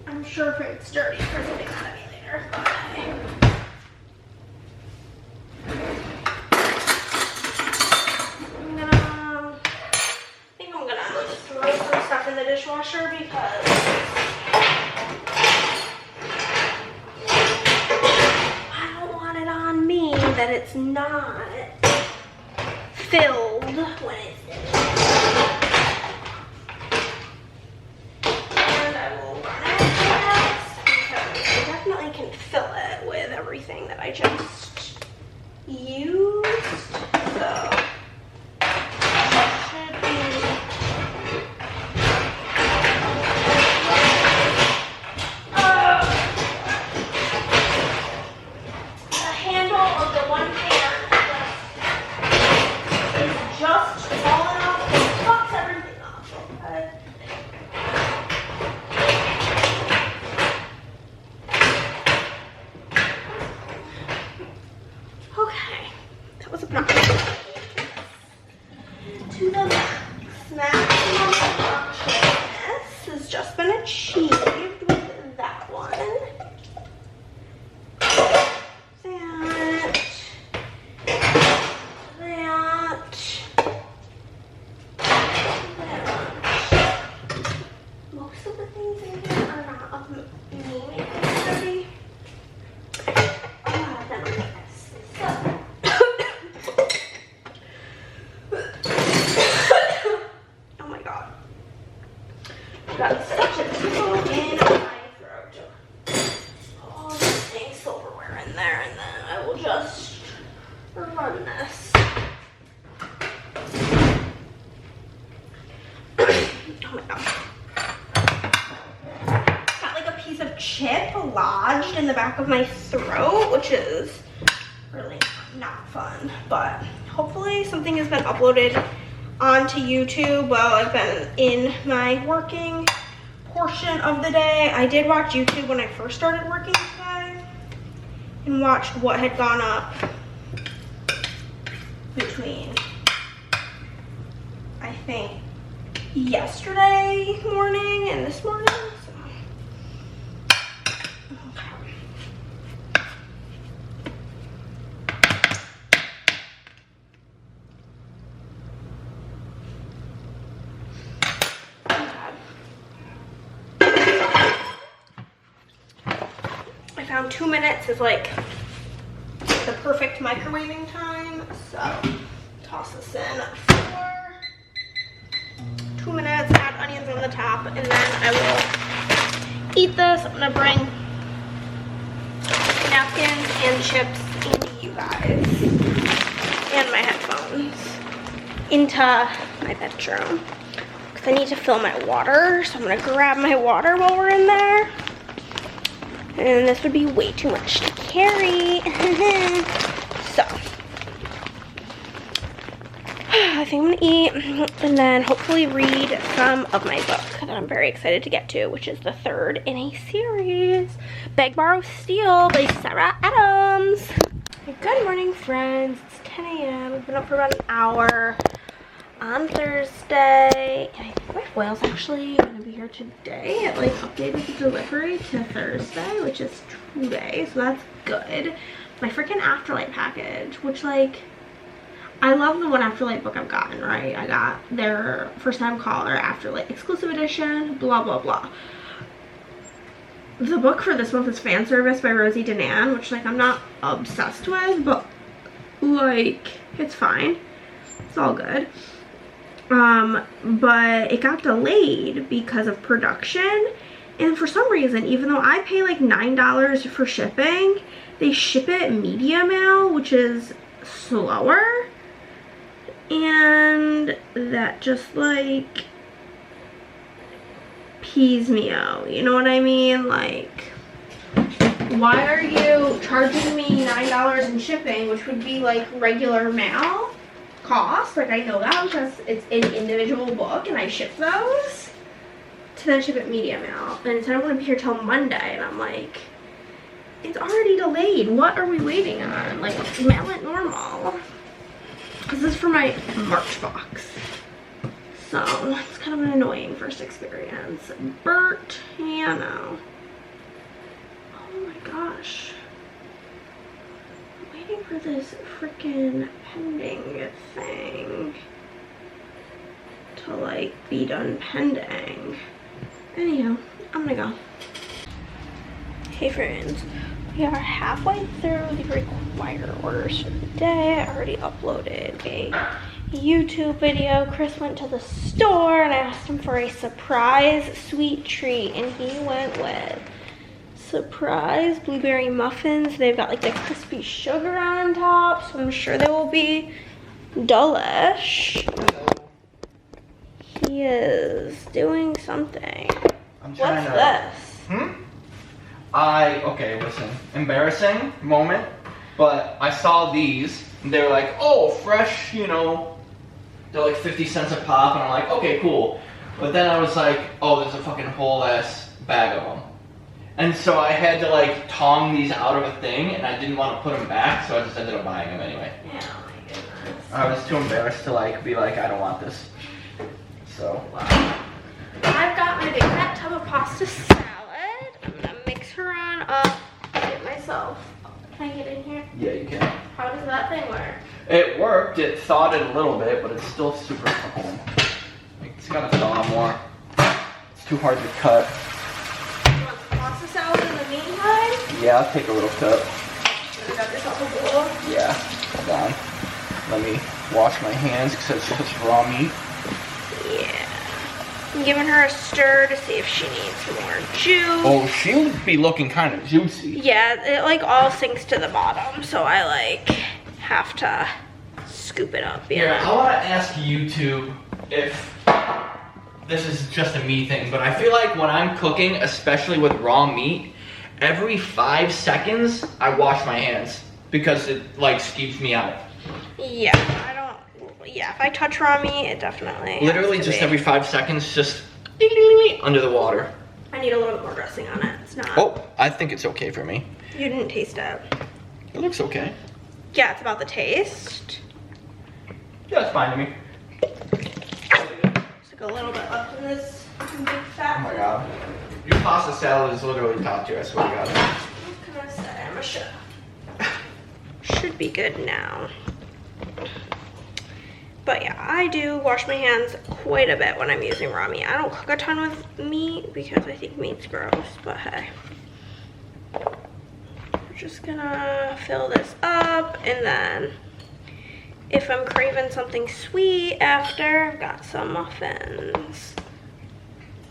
I'm sure if it's dirty, it's gonna be mad at me later. I think I'm gonna throw some stuff in the dishwasher because I don't want it on me that it's not filled when it's in. And I will run it fast because I definitely can fill it with everything that I just used. So got such a tickle in my throat. Oh, this dang silverware in there, and then I will just run this. Oh my god. Got like a piece of chip lodged in the back of my throat, which is really not fun, but hopefully something has been uploaded onto YouTube while I've been in my working portion of the day. I did watch YouTube when I first started working today and watched what had gone up between, I think, yesterday morning and this morning. So. Okay. I found 2 minutes is like the perfect microwaving time, so toss this in for 2 minutes, add onions on the top, and then I will eat this. I'm gonna bring napkins and chips into you guys and my headphones into my bedroom because I need to fill my water, so I'm gonna grab my water while we're in there. And this would be way too much to carry. So, I think I'm gonna eat and then hopefully read some of my book that I'm very excited to get to, which is the third in a series, Beg, Borrow, Steal by Sarah Adams. Good morning, friends. It's 10 a.m. I've been up for about an hour on Thursday. And I think my foil's actually gonna be here today. It like updated the delivery to Thursday, which is today, so that's good. My freaking Afterlight package, which like, I love the one Afterlight book I've gotten, right? I got their First Time Caller Afterlight exclusive edition, blah blah blah. The book for this month is Fan Service by Rosie Danan, which like I'm not obsessed with, but like it's fine. It's all good. But it got delayed because of production, and for some reason, even though I pay like $9 for shipping, they ship it media mail, which is slower, and that just like pees me out, you know what I mean? Like, why are you charging me $9 in shipping, which would be like regular mail cost? Like, I know that because it's an individual book and I ship those, to then ship it media mail, and it said I wouldn't be here till Monday, and I'm like, it's already delayed, what are we waiting on? Like, mail it normal. This is for my March box, so it's kind of an annoying first experience. Bert Hanno. Oh my gosh, I'm waiting for this freaking pending thing to like be done pending. Anyhow, I'm gonna go. Hey friends, we are halfway through the required orders for the day. I already uploaded a YouTube video. Chris went to the store and I asked him for a surprise sweet treat, and he went with surprise blueberry muffins. They've got like the crispy sugar on top, so I'm sure they will be delish. He is doing something. I'm trying What's to, this? okay, listen, embarrassing moment, but I saw these, and they were like, oh, fresh, you know, they're like 50 cents a pop, and I'm like, okay, cool. But then I was like, oh, there's a fucking whole ass bag of them. And so I had to like tong these out of a thing, and I didn't want to put them back, so I just ended up buying them anyway. Yeah, oh my goodness. I was too embarrassed to like be like, I don't want this. So. Wow. I've got my big fat tub of pasta salad. I'm gonna mix her on up, get myself. Can I get in here? Yeah, you can. How does that thing work? It worked, it thawed it a little bit, but it's still super fucking, it's gotta thaw more. It's too hard to cut. You want some pasta salad in the meantime? Yeah, I'll take a little cup. You got yourself a bowl? Yeah, hold on. Let me wash my hands because it's just raw meat. Yeah. I'm giving her a stir to see if she needs more juice. Oh, she'll be looking kind of juicy. Yeah, it like all sinks to the bottom, so I like have to scoop it up. Here, I want to ask YouTube if this is just a me thing, but I feel like when I'm cooking, especially with raw meat, every 5 seconds I wash my hands because it like skeeves me out. Yeah, yeah, if I touch raw meat, it definitely Literally has to just be. every 5 seconds, just ding, ding, ding, under the water. I need a little bit more dressing on it. It's not. Oh, I think it's okay for me. You didn't taste it. It looks okay. Yeah, it's about the taste. Yeah, it's fine to me. Just like a little bit left in this big fat. Oh my god. Your pasta salad is literally top tier, I swear to god. What can I say? I'm a chef. Should be good now. But yeah, I do wash my hands quite a bit when I'm using raw meat. I don't cook a ton with meat because I think meat's gross, but hey. We're just gonna fill this up, and then if I'm craving something sweet after, I've got some muffins.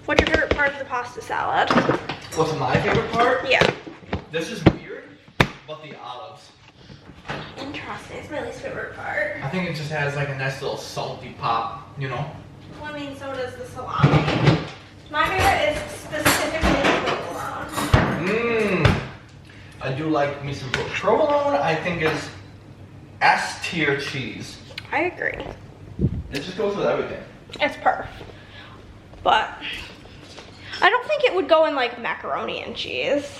What's your favorite part of the pasta salad? What's my favorite part? Yeah. This is weird, but the olives. Interesting. It's my least favorite part. I think it just has like a nice little salty pop, you know? Well, I mean, so does the salami. My favorite is specifically provolone. Mmm. I do like me some provolone. I think is S tier cheese. I agree. It just goes with everything. It's perf. But I don't think it would go in like macaroni and cheese.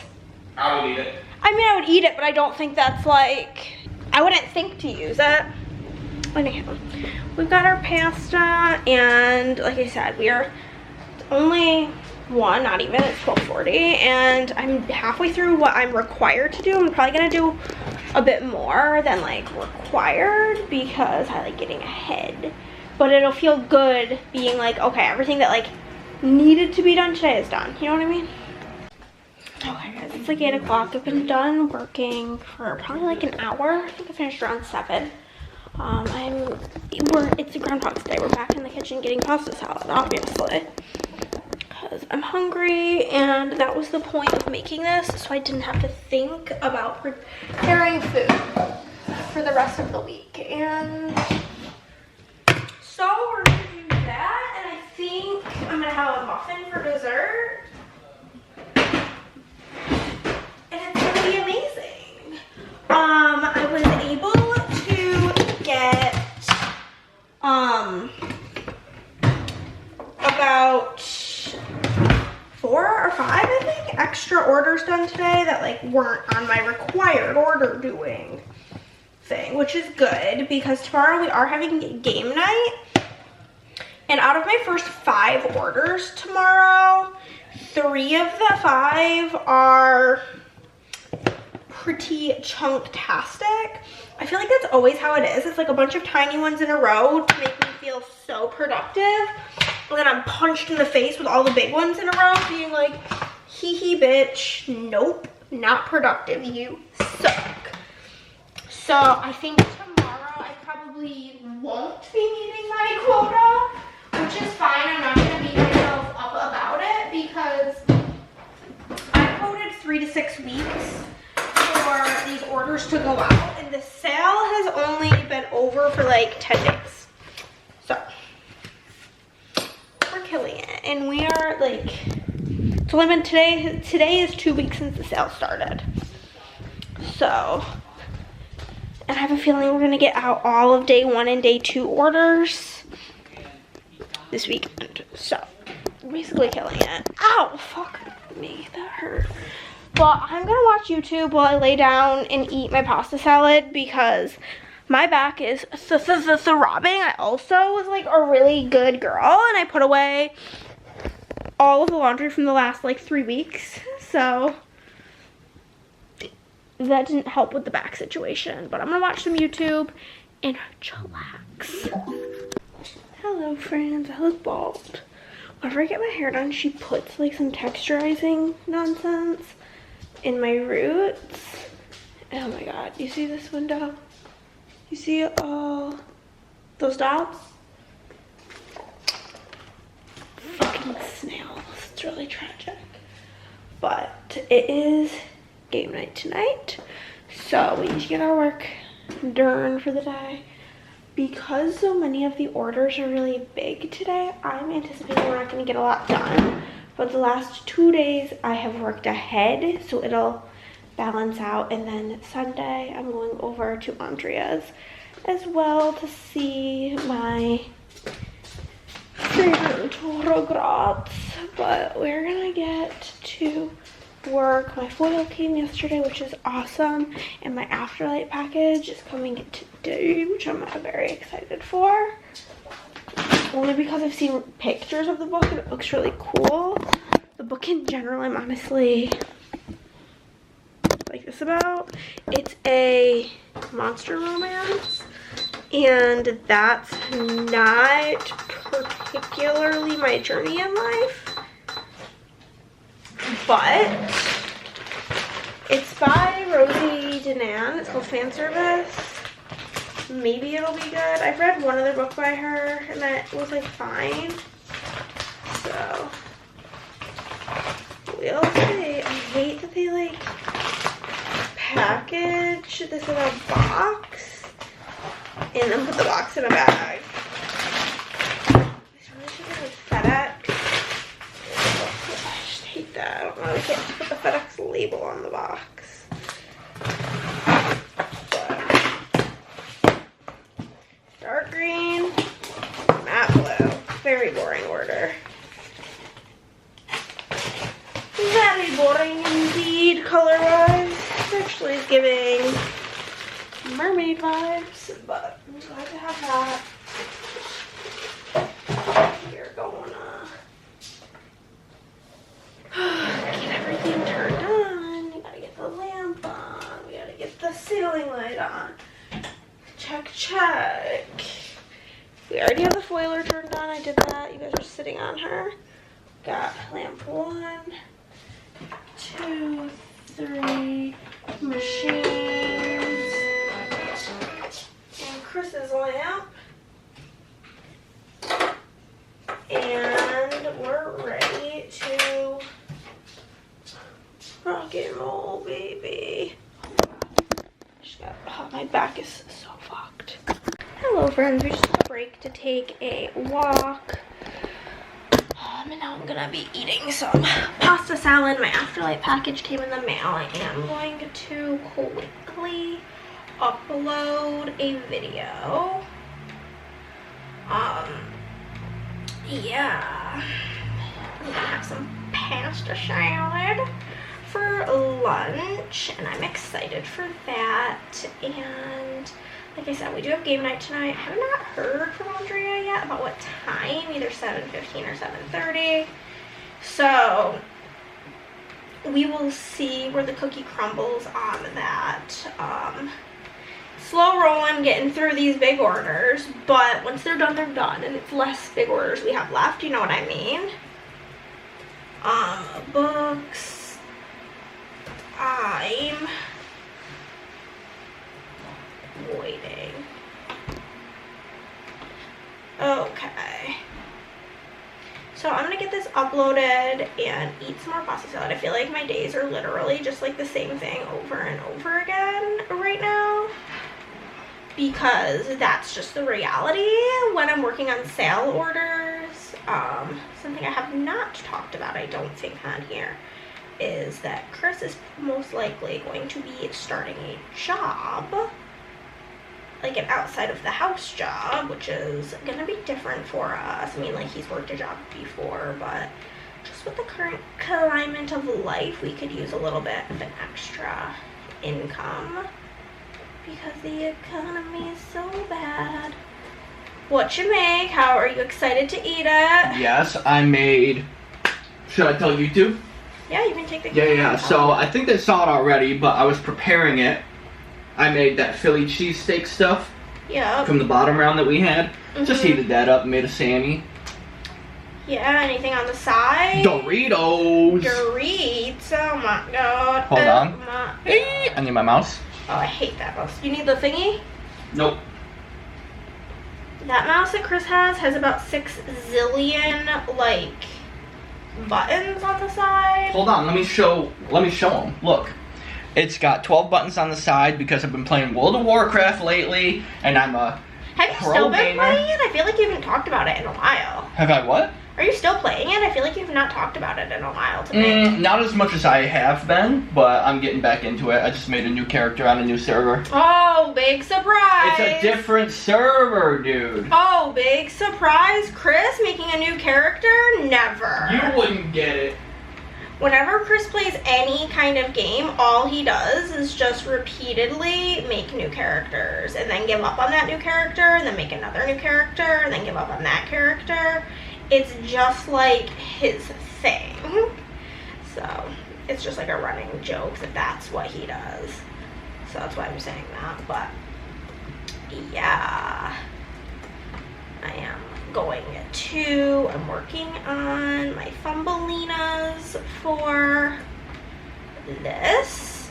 I would eat it. I mean, I would eat it, but I don't think that's like, I wouldn't think to use it. Anyhow, we've got our pasta, and like I said, we are only one, not even, it's 12:40, and I'm halfway through what I'm required to do. I'm probably gonna do a bit more than like required because I like getting ahead. But it'll feel good being like, okay, everything that like needed to be done today is done. You know what I mean? Okay guys, it's like 8 o'clock. I've been done working for probably like an hour. I think I finished around 7. It's Groundhog's Day. We're back in the kitchen getting pasta salad, obviously. Because I'm hungry, and that was the point of making this, so I didn't have to think about preparing food for the rest of the week. And so we're gonna do that, and I think I'm gonna have a muffin for dessert. And it's gonna be amazing. I was able to get about 4 or 5, I think, extra orders done today that like weren't on my required order doing thing, which is good because tomorrow we are having game night. And out of my first 5 orders tomorrow, 3 of the 5 are pretty chunk-tastic. I feel like that's always how it is. It's like a bunch of tiny ones in a row to make me feel so productive. And then I'm punched in the face with all the big ones in a row, being like, hee hee bitch, nope, not productive, you suck. So I think tomorrow I probably won't be meeting my quota, which is fine. I'm not gonna beat myself up about it because I quoted 3 to 6 weeks for these orders to go out, and the sale has only been over for like 10 days. So we're killing it, and we are like, it's only been today is 2 weeks since the sale started. So, and I have a feeling we're gonna get out all of day 1 and day 2 orders this weekend. So basically killing it. Ow, fuck me, that hurt. But I'm gonna watch YouTube while I lay down and eat my pasta salad because my back is throbbing. I also was like a really good girl, and I put away all of the laundry from the last like 3 weeks. So that didn't help with the back situation. But I'm gonna watch some YouTube and chillax. Hello friends, I look bald. Whenever I get my hair done, she puts like some texturizing nonsense in my roots. Oh my god, you see this window? You see all those dots? fucking snails. It's really tragic. But it is game night tonight. So we need to get our work done for the day. Because so many of the orders are really big today, I'm anticipating we're not going to get a lot done. But the last 2 days I have worked ahead, so it'll balance out. And then Sunday I'm going over to Andrea's as well to see my favorite regrets. But we're gonna get to work. My foil came yesterday, which is awesome, and my afterlight package is coming today, which I'm very excited for. Only because I've seen pictures of the book and it looks really cool. The book in general, I'm honestly like this about. It's a monster romance, and that's not particularly my journey in life. But it's by Rosie Danan. It's called Fan Service. Maybe it'll be good. I've read one other book by her and that was like fine. So we'll see. I hate that they like package this in a box and then put the box in a bag. I really should get like FedEx. I just hate that. I don't know. I can't put the FedEx label on the box. Dark green, matte blue. Very boring order. Very boring indeed, color-wise. It actually is giving mermaid vibes, but I'm glad to have that. You're gonna get everything turned on. You gotta get the lamp on. We gotta get the ceiling light on. Check, check. We already have the foiler turned on. I did that. You guys are sitting on her. Got lamp 1, 2, 3 machines. And Chris's lamp. And we're ready to rock and roll, baby. Oh, my back is so fucked. Hello friends, we just took a break to take a walk. And now I'm gonna be eating some pasta salad. My afterlight package came in the mail. I am going to quickly upload a video. Yeah. I'm gonna have some pasta salad for lunch, and I'm excited for that. And like I said, we do have game night tonight. I have not heard from Andrea yet about what time, either 7:15 or 7:30. So we will see where the cookie crumbles on that. Slow rolling, getting through these big orders, but once they're done, and it's less big orders we have left, you know what I mean? Books. I'm waiting. Okay. So I'm gonna get this uploaded and eat some more pasta salad. I feel like my days are literally just like the same thing over and over again right now, because that's just the reality when I'm working on sale orders. Something I have not talked about, I don't think, on here, is that Chris is most likely going to be starting a job, like an outside of the house job, which is gonna be different for us. I mean, like, he's worked a job before, but just with the current climate of life, we could use a little bit of an extra income because the economy is so bad. What you make? How are you excited to eat it? Yes, I made. Should I tell you too? Yeah, you can take the Yeah. So I think they saw it already, but I was preparing it. I made that Philly cheesesteak stuff. Yeah. From the bottom round that we had. Just heated that up and made a Sammy. Yeah, anything on the side? Doritos. Doritos, oh my god. Hold on. Hey, I need my mouse. Oh, I hate that mouse. You need the thingy? Nope. That mouse that Chris has about 6 zillion like buttons on the side. Hold on, let me show them. Look. It's got 12 buttons on the side because I've been playing World of Warcraft lately, and I'm a Have you pro still been gamer. playing it? I feel like you haven't talked about it in a while. Have I what? Are you still playing it? I feel like you've not talked about it in a while to me. Not as much as I have been, but I'm getting back into it. I just made a new character on a new server. Oh, big surprise! It's a different server, dude. Oh, big surprise! Chris making a new character? Never. You wouldn't get it. Whenever Chris plays any kind of game, all he does is just repeatedly make new characters and then give up on that new character and then make another new character and then give up on that character. It's just like his thing. So it's just like a running joke that that's what he does. So that's why I'm saying that. But yeah, I'm working on my Thumbelinas for this.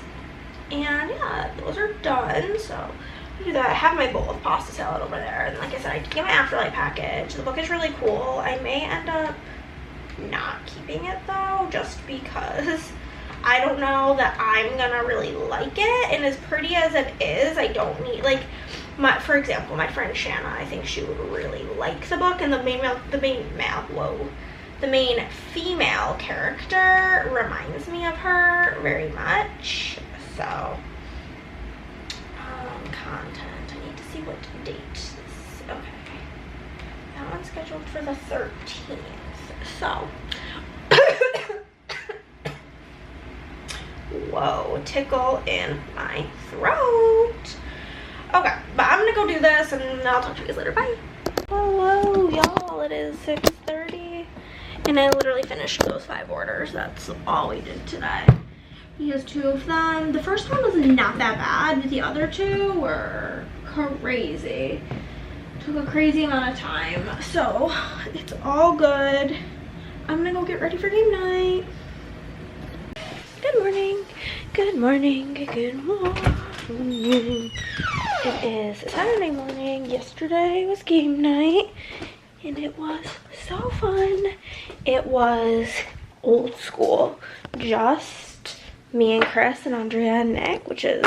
And yeah, those are done. So I'll do that. I have my bowl of pasta salad over there. And like I said, I did get my Afterlife package. The book is really cool. I may end up not keeping it though, just because I don't know that I'm gonna really like it. And as pretty as it is, I don't need, like, for example, my friend Shanna, I think she would really like the book, and the main female character reminds me of her very much. So, content, I need to see what date this is. Okay, that one's scheduled for the 13th. So, whoa, tickle in my throat. Okay, but I'm gonna go do this and I'll talk to you guys later. Bye. Hello, y'all. It is 6:30 and I literally finished those 5 orders. That's all we did today. He has 2 of them. The first one was not that bad, but the other 2 were crazy. Took a crazy amount of time. So it's all good. I'm gonna go get ready for game night. Good morning. Good morning. Good morning. It is Saturday morning. Yesterday was game night and it was so fun. It was old school. Just me and Chris and Andrea and Nick, which is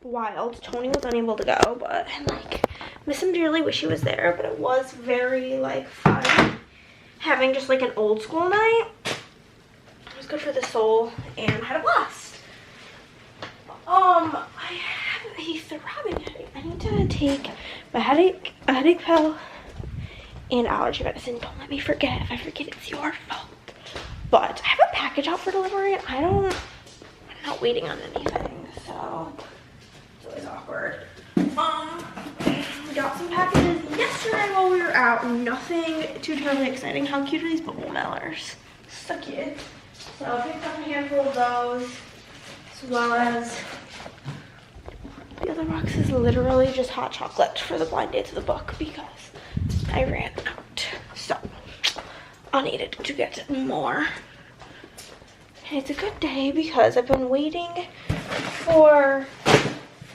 wild. Tony was unable to go, but I like miss him dearly, wish he was there, but it was very like fun having just like an old school night. It was good for the soul and had a blast. I have a throbbing headache. I need to take my headache pill and allergy medicine. Don't let me forget. If I forget, it's your fault. But I have a package out for delivery and I'm not waiting on anything, so it's always awkward. We got some packages yesterday while we were out. Nothing too terribly exciting. How cute are these bubble mailers? So cute. So I picked up a handful of those, as well as the other box is literally just hot chocolate for the blind dates of the book because I ran out. So I needed to get more. And it's a good day because I've been waiting for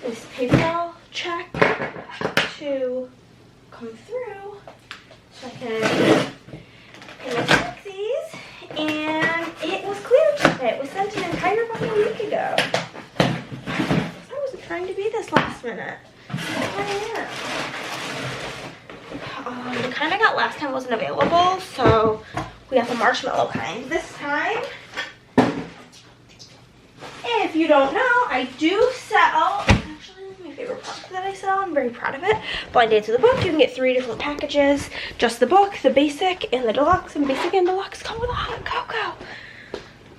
this PayPal check to come through so I can pay my taxis, and it was cleared today. It was sent an entire fucking week ago. I wasn't trying to be this last minute. I am. The kind I got last time wasn't available, so we got the marshmallow kind this time. If you don't know, I do sell, actually my favorite product that I sell, I'm very proud of it, Blind Dates of the Book. You can get 3 different packages, just the book, the basic, and the deluxe, and basic and deluxe come with a hot cocoa,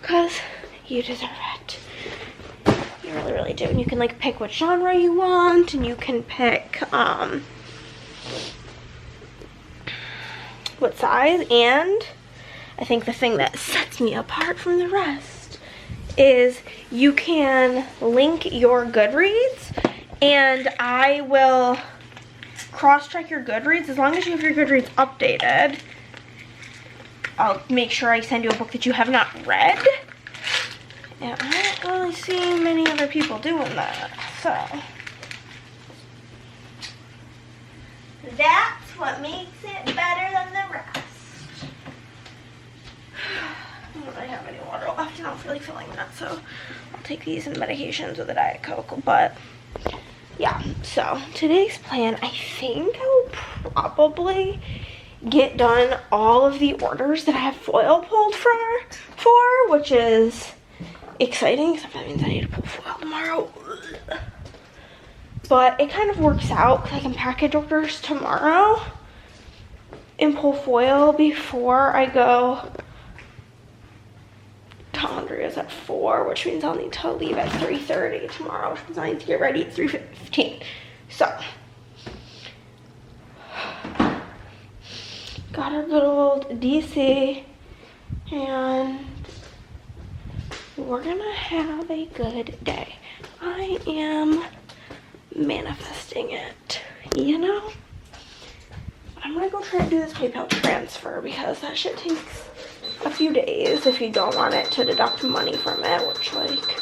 because you deserve it. You really, really do. And you can like pick what genre you want, and you can pick what size, and I think the thing that sets me apart from the rest is you can link your Goodreads and I will cross-check your Goodreads. As long as you have your Goodreads updated, I'll make sure I send you a book that you have not read. And I don't really see many other people doing that, so that's what makes it better than the rest. I don't really have any water left, and I don't feel like filling that, so I'll take these and medications with a Diet Coke. But yeah, so today's plan, I think I will probably get done all of the orders that I have foil pulled for, which is exciting, except that means I need to pull foil tomorrow. But it kind of works out because I can package orders tomorrow and pull foil before I go to Andrea's at 4, which means I'll need to leave at 3:30 tomorrow, which means I need to get ready at 3:15. So, got our good old DC, and we're gonna have a good day. I am manifesting it, you know? I'm gonna go try to do this PayPal transfer because that shit takes a few days if you don't want it to deduct money from it, which, like,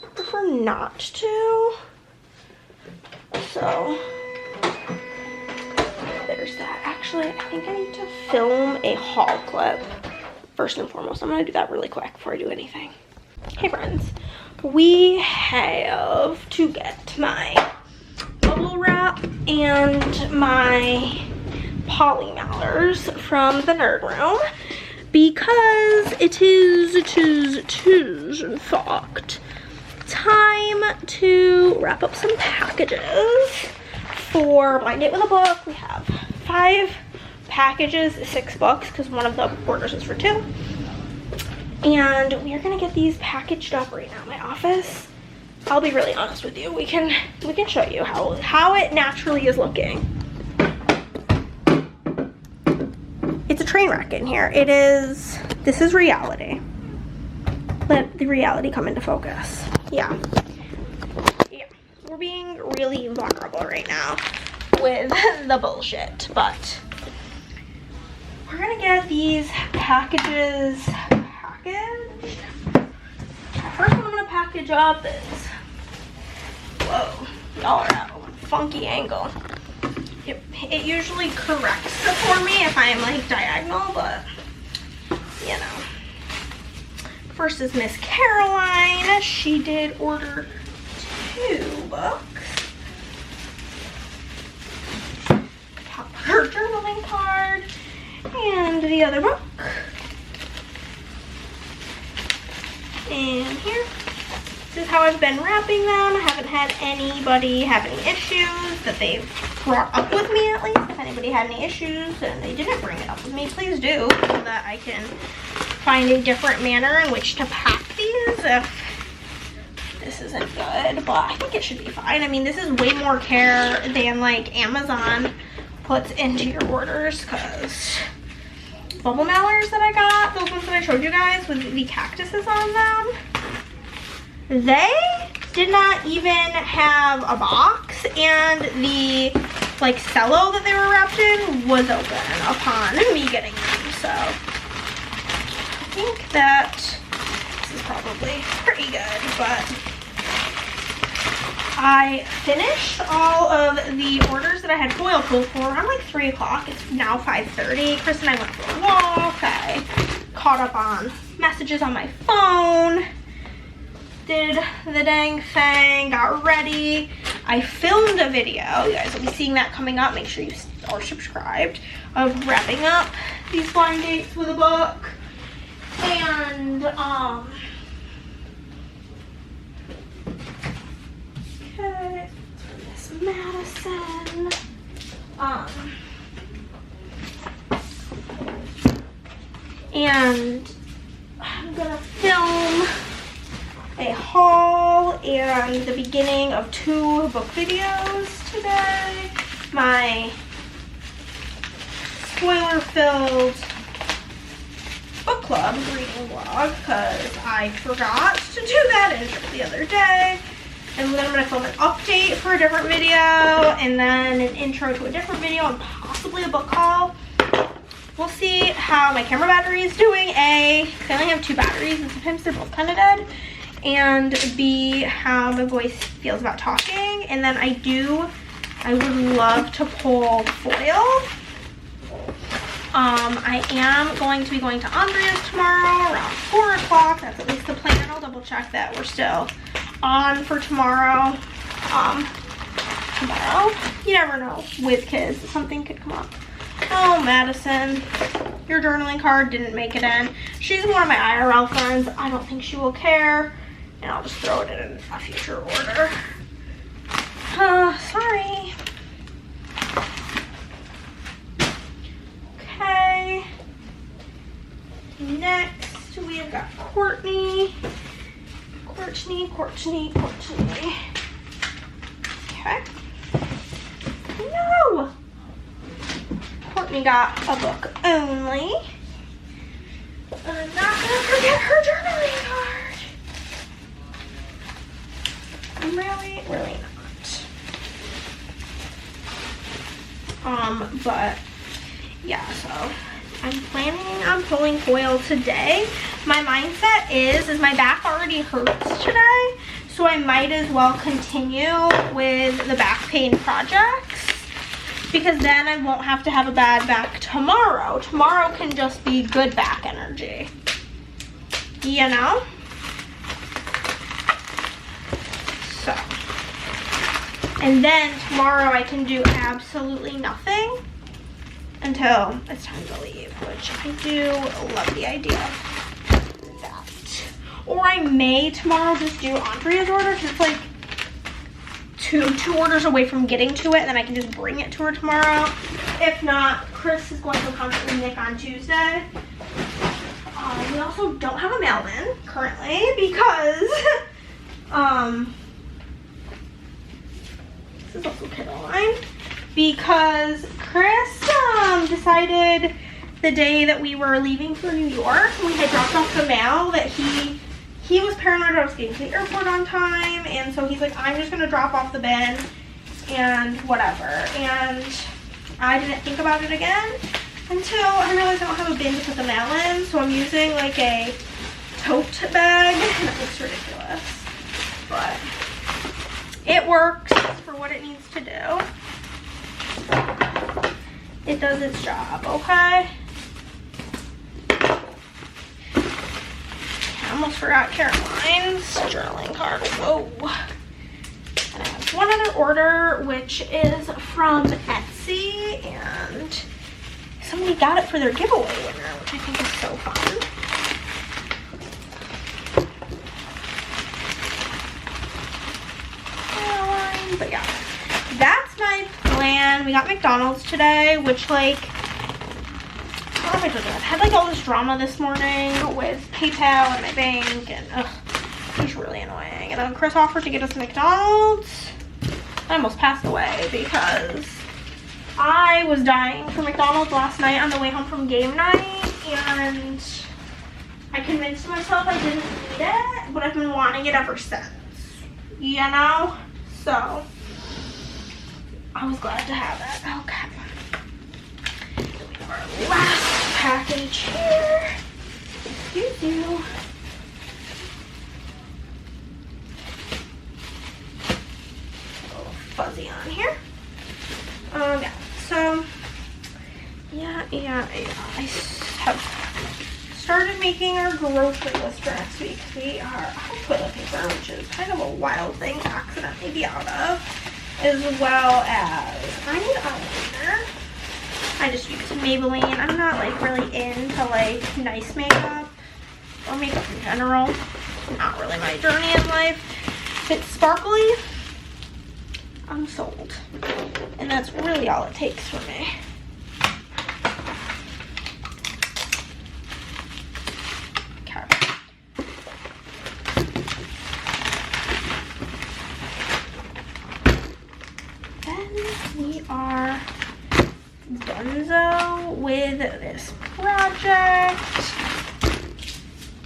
I prefer not to. So there's that. Actually, I think I need to film a haul clip first and foremost. I'm gonna do that really quick before I do anything. Hey friends, we have to get my bubble wrap and my poly mailers from the nerd room because it is in fact time to wrap up some packages for Blind Date with a Book. We have 5 packages, 6 books, because one of the orders is for 2. And we are gonna get these packaged up right now in my office. I'll be really honest with you. We can show you how it naturally is looking. It's a train wreck in here. This is reality. Let the reality come into focus. Yeah. We're being really vulnerable right now with the bullshit, but we're gonna get these packages packaged. First one I'm gonna package up is, whoa, y'all are at a funky angle. It usually corrects it for me if I'm like diagonal, but you know. First is Miss Caroline. She did order 2 books. Pop her journaling card and the other book. And here, this is how I've been wrapping them. I haven't had anybody have any issues that they've brought up with me, at least. If anybody had any issues and they didn't bring it up with me, please do, so that I can find a different manner in which to pack these if this isn't good. But I think it should be fine. I mean, this is way more care than like Amazon puts into your orders, because bubble mailers that I got, those ones that I showed you guys with the cactuses on them, they did not even have a box, and the like cello that they were wrapped in was open upon me getting them. So I think that this is probably pretty good, but I finished all of the orders that I had foil pulled for around like 3 o'clock. It's now 5:30. Chris and I went for a walk. I caught up on messages on my phone. Did the dang thing. Got ready. I filmed a video. You guys will be seeing that coming up. Make sure you are subscribed. Of wrapping up these blind dates with a book. And, okay, Miss Madison. And I'm gonna film a haul and the beginning of 2 book videos today. My spoiler-filled book club reading vlog, because I forgot to do that intro the other day. And then I'm going to film an update for a different video, and then an intro to a different video, and possibly a book haul. We'll see how my camera battery is doing. A, because I only have 2 batteries, and sometimes they're both kind of dead. And B, how my voice feels about talking. And then I do I would love to pull foil. I am going to be going to Andrea's tomorrow around 4 o'clock. That's at least the plan. I'll double check that we're still on for tomorrow. You never know with kids. Something could come up. Oh, Madison, your journaling card didn't make it in. She's one of my IRL friends. I don't think she will care. And I'll just throw it in a future order. Sorry. Okay. Next, we've got Courtney. Courtney. Okay. No! Courtney got a book only. I'm not gonna forget her journaling card. Really not. But yeah, so I'm planning on pulling foil today. My mindset is my back already hurts today, so I might as well continue with the back pain projects, because then I won't have to have a bad back tomorrow. Tomorrow can just be good back energy, you know? So, and then tomorrow I can do absolutely nothing until it's time to leave, which I do love the idea of that. Or I may tomorrow just do Andrea's order, because it's like two orders away from getting to it, and then I can just bring it to her tomorrow. If not, Chris is going to come to Nick on Tuesday. We also don't have a mailman currently because this is also kid line, because Chris decided the day that we were leaving for New York, we had dropped off the mail, that he was paranoid I was getting to the airport on time, and so he's like, I'm just gonna drop off the bin and whatever. And I didn't think about it again until I realized I don't have a bin to put the mail in, so I'm using like a tote bag, and it looks ridiculous, but it works for what it needs to do. It does its job, okay? I almost forgot Caroline's journaling card. Whoa. And I have one other order, which is from Etsy, and somebody got it for their giveaway winner, which I think is so fun. Caroline, but yeah, that's my plan. We got McDonald's today, which like, I don't know if I told you, I've had like all this drama this morning with PayPal and my bank, and it's really annoying. And then Chris offered to get us McDonald's. I almost passed away because I was dying for McDonald's last night on the way home from game night, and I convinced myself I didn't need it, but I've been wanting it ever since, you know? So I was glad to have it. Okay. Then we have our last package here. Excuse you. A little fuzzy on here. Yeah. So yeah. I have started making our grocery list for next week. We are out of toilet paper, which is kind of a wild thing to accidentally be out of, as well as I need eyeliner. I just use Maybelline. I'm not like really into like nice makeup or makeup in general. Not really my journey in life. If it's sparkly, I'm sold. And that's really all it takes for me. Okay. Then we are donezo with this project,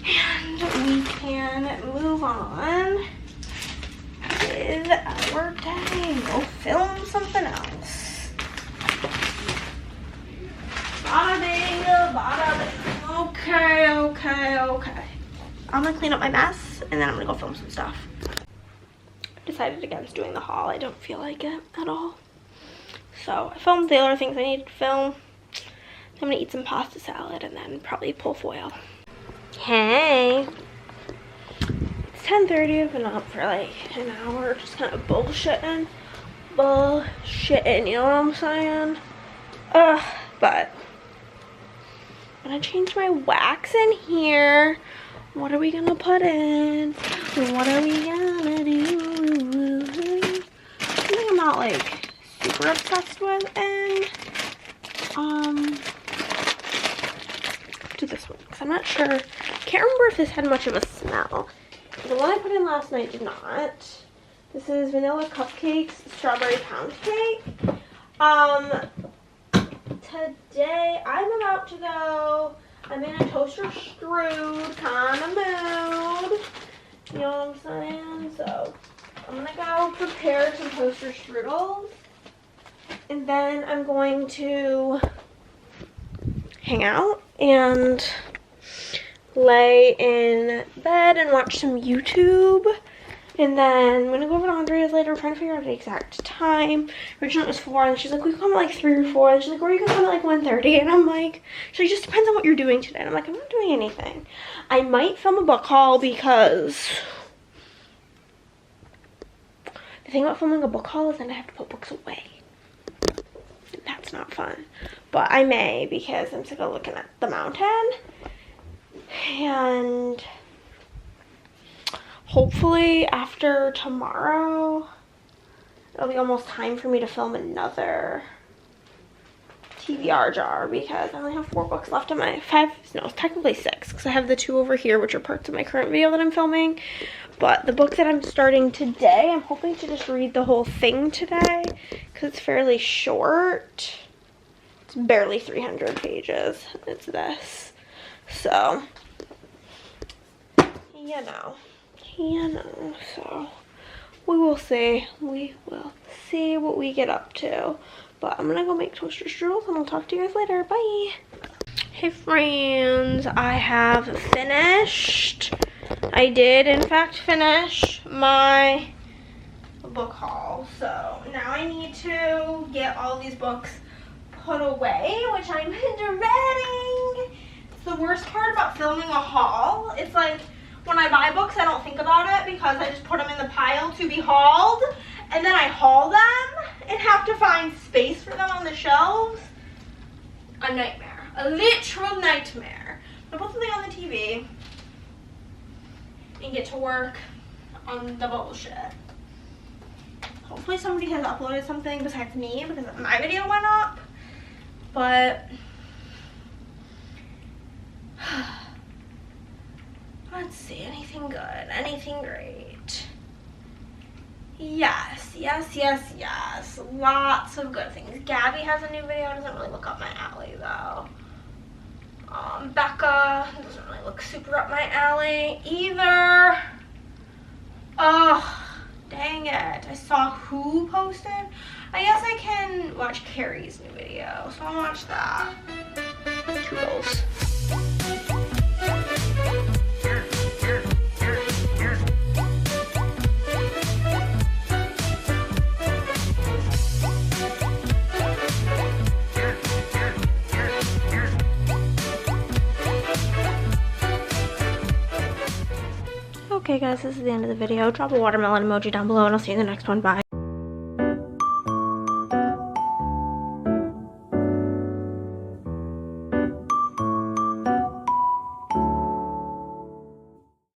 and we can move on with our day. Go film something else. Bada bing, bada bing. Okay. I'm gonna clean up my mess, and then I'm gonna go film some stuff. I decided against doing the haul. I don't feel like it at all. So I filmed the other things I needed to film. I'm gonna eat some pasta salad and then probably pull foil. Hey. It's 10:30. I've been up for like an hour just kind of bullshitting. Bullshitting, you know what I'm saying? But I'm gonna change my wax in here. What are we gonna put in? What are we gonna do? Something I'm not like super obsessed with, and do this one because I'm not sure. Can't remember if this had much of a smell. The one I put in last night did not. This is vanilla cupcakes, strawberry pound cake. Today I'm about to go. I'm in a toaster strudel kind of mood. You know what I'm saying? So I'm gonna go prepare some toaster strudels, and then I'm going to hang out and lay in bed and watch some YouTube. And then I'm gonna go over to Andrea's later. I'm trying to figure out the exact time. Originally it was 4, and she's like, we can come at like 3 or 4. And she's like, or you can come at like 1:30. And I'm like, she's like, just depends on what you're doing today. And I'm like, I'm not doing anything. I might film a book haul because the thing about filming a book haul is then I have to put books away. And that's not fun. But I may, because I'm sick of looking at the mountain. And hopefully after tomorrow, it'll be almost time for me to film another TBR jar because I only have 4 books left in my technically 6 because I have the 2 over here which are parts of my current video that I'm filming. But the book that I'm starting today, I'm hoping to just read the whole thing today because it's fairly short. It's barely 300 pages. It's this. So, so we will see. We will see what we get up to. But I'm gonna go make toaster strudels and I'll talk to you guys later. Bye. Hey friends, I have finished. I did in fact finish my book haul. So now I need to get all these books put away, which I'm dreading. It's the worst part about filming a haul. It's like when I buy books, I don't think about it because I just put them in the pile to be hauled, and then I haul them and have to find space for them on the shelves. A nightmare. A literal nightmare. I put something on the TV and get to work on the bullshit. Hopefully somebody has uploaded something besides me because my video went up. But let's see, anything good, anything great. Yes. Lots of good things. Gabby has a new video. It doesn't really look up my alley though. Becca doesn't really look super up my alley either. Oh, dang it. I saw who posted. I guess I can watch Carrie's new video, so I'll watch that. Toodles. Okay guys, this is the end of the video. Drop a watermelon emoji down below and I'll see you in the next one. Bye.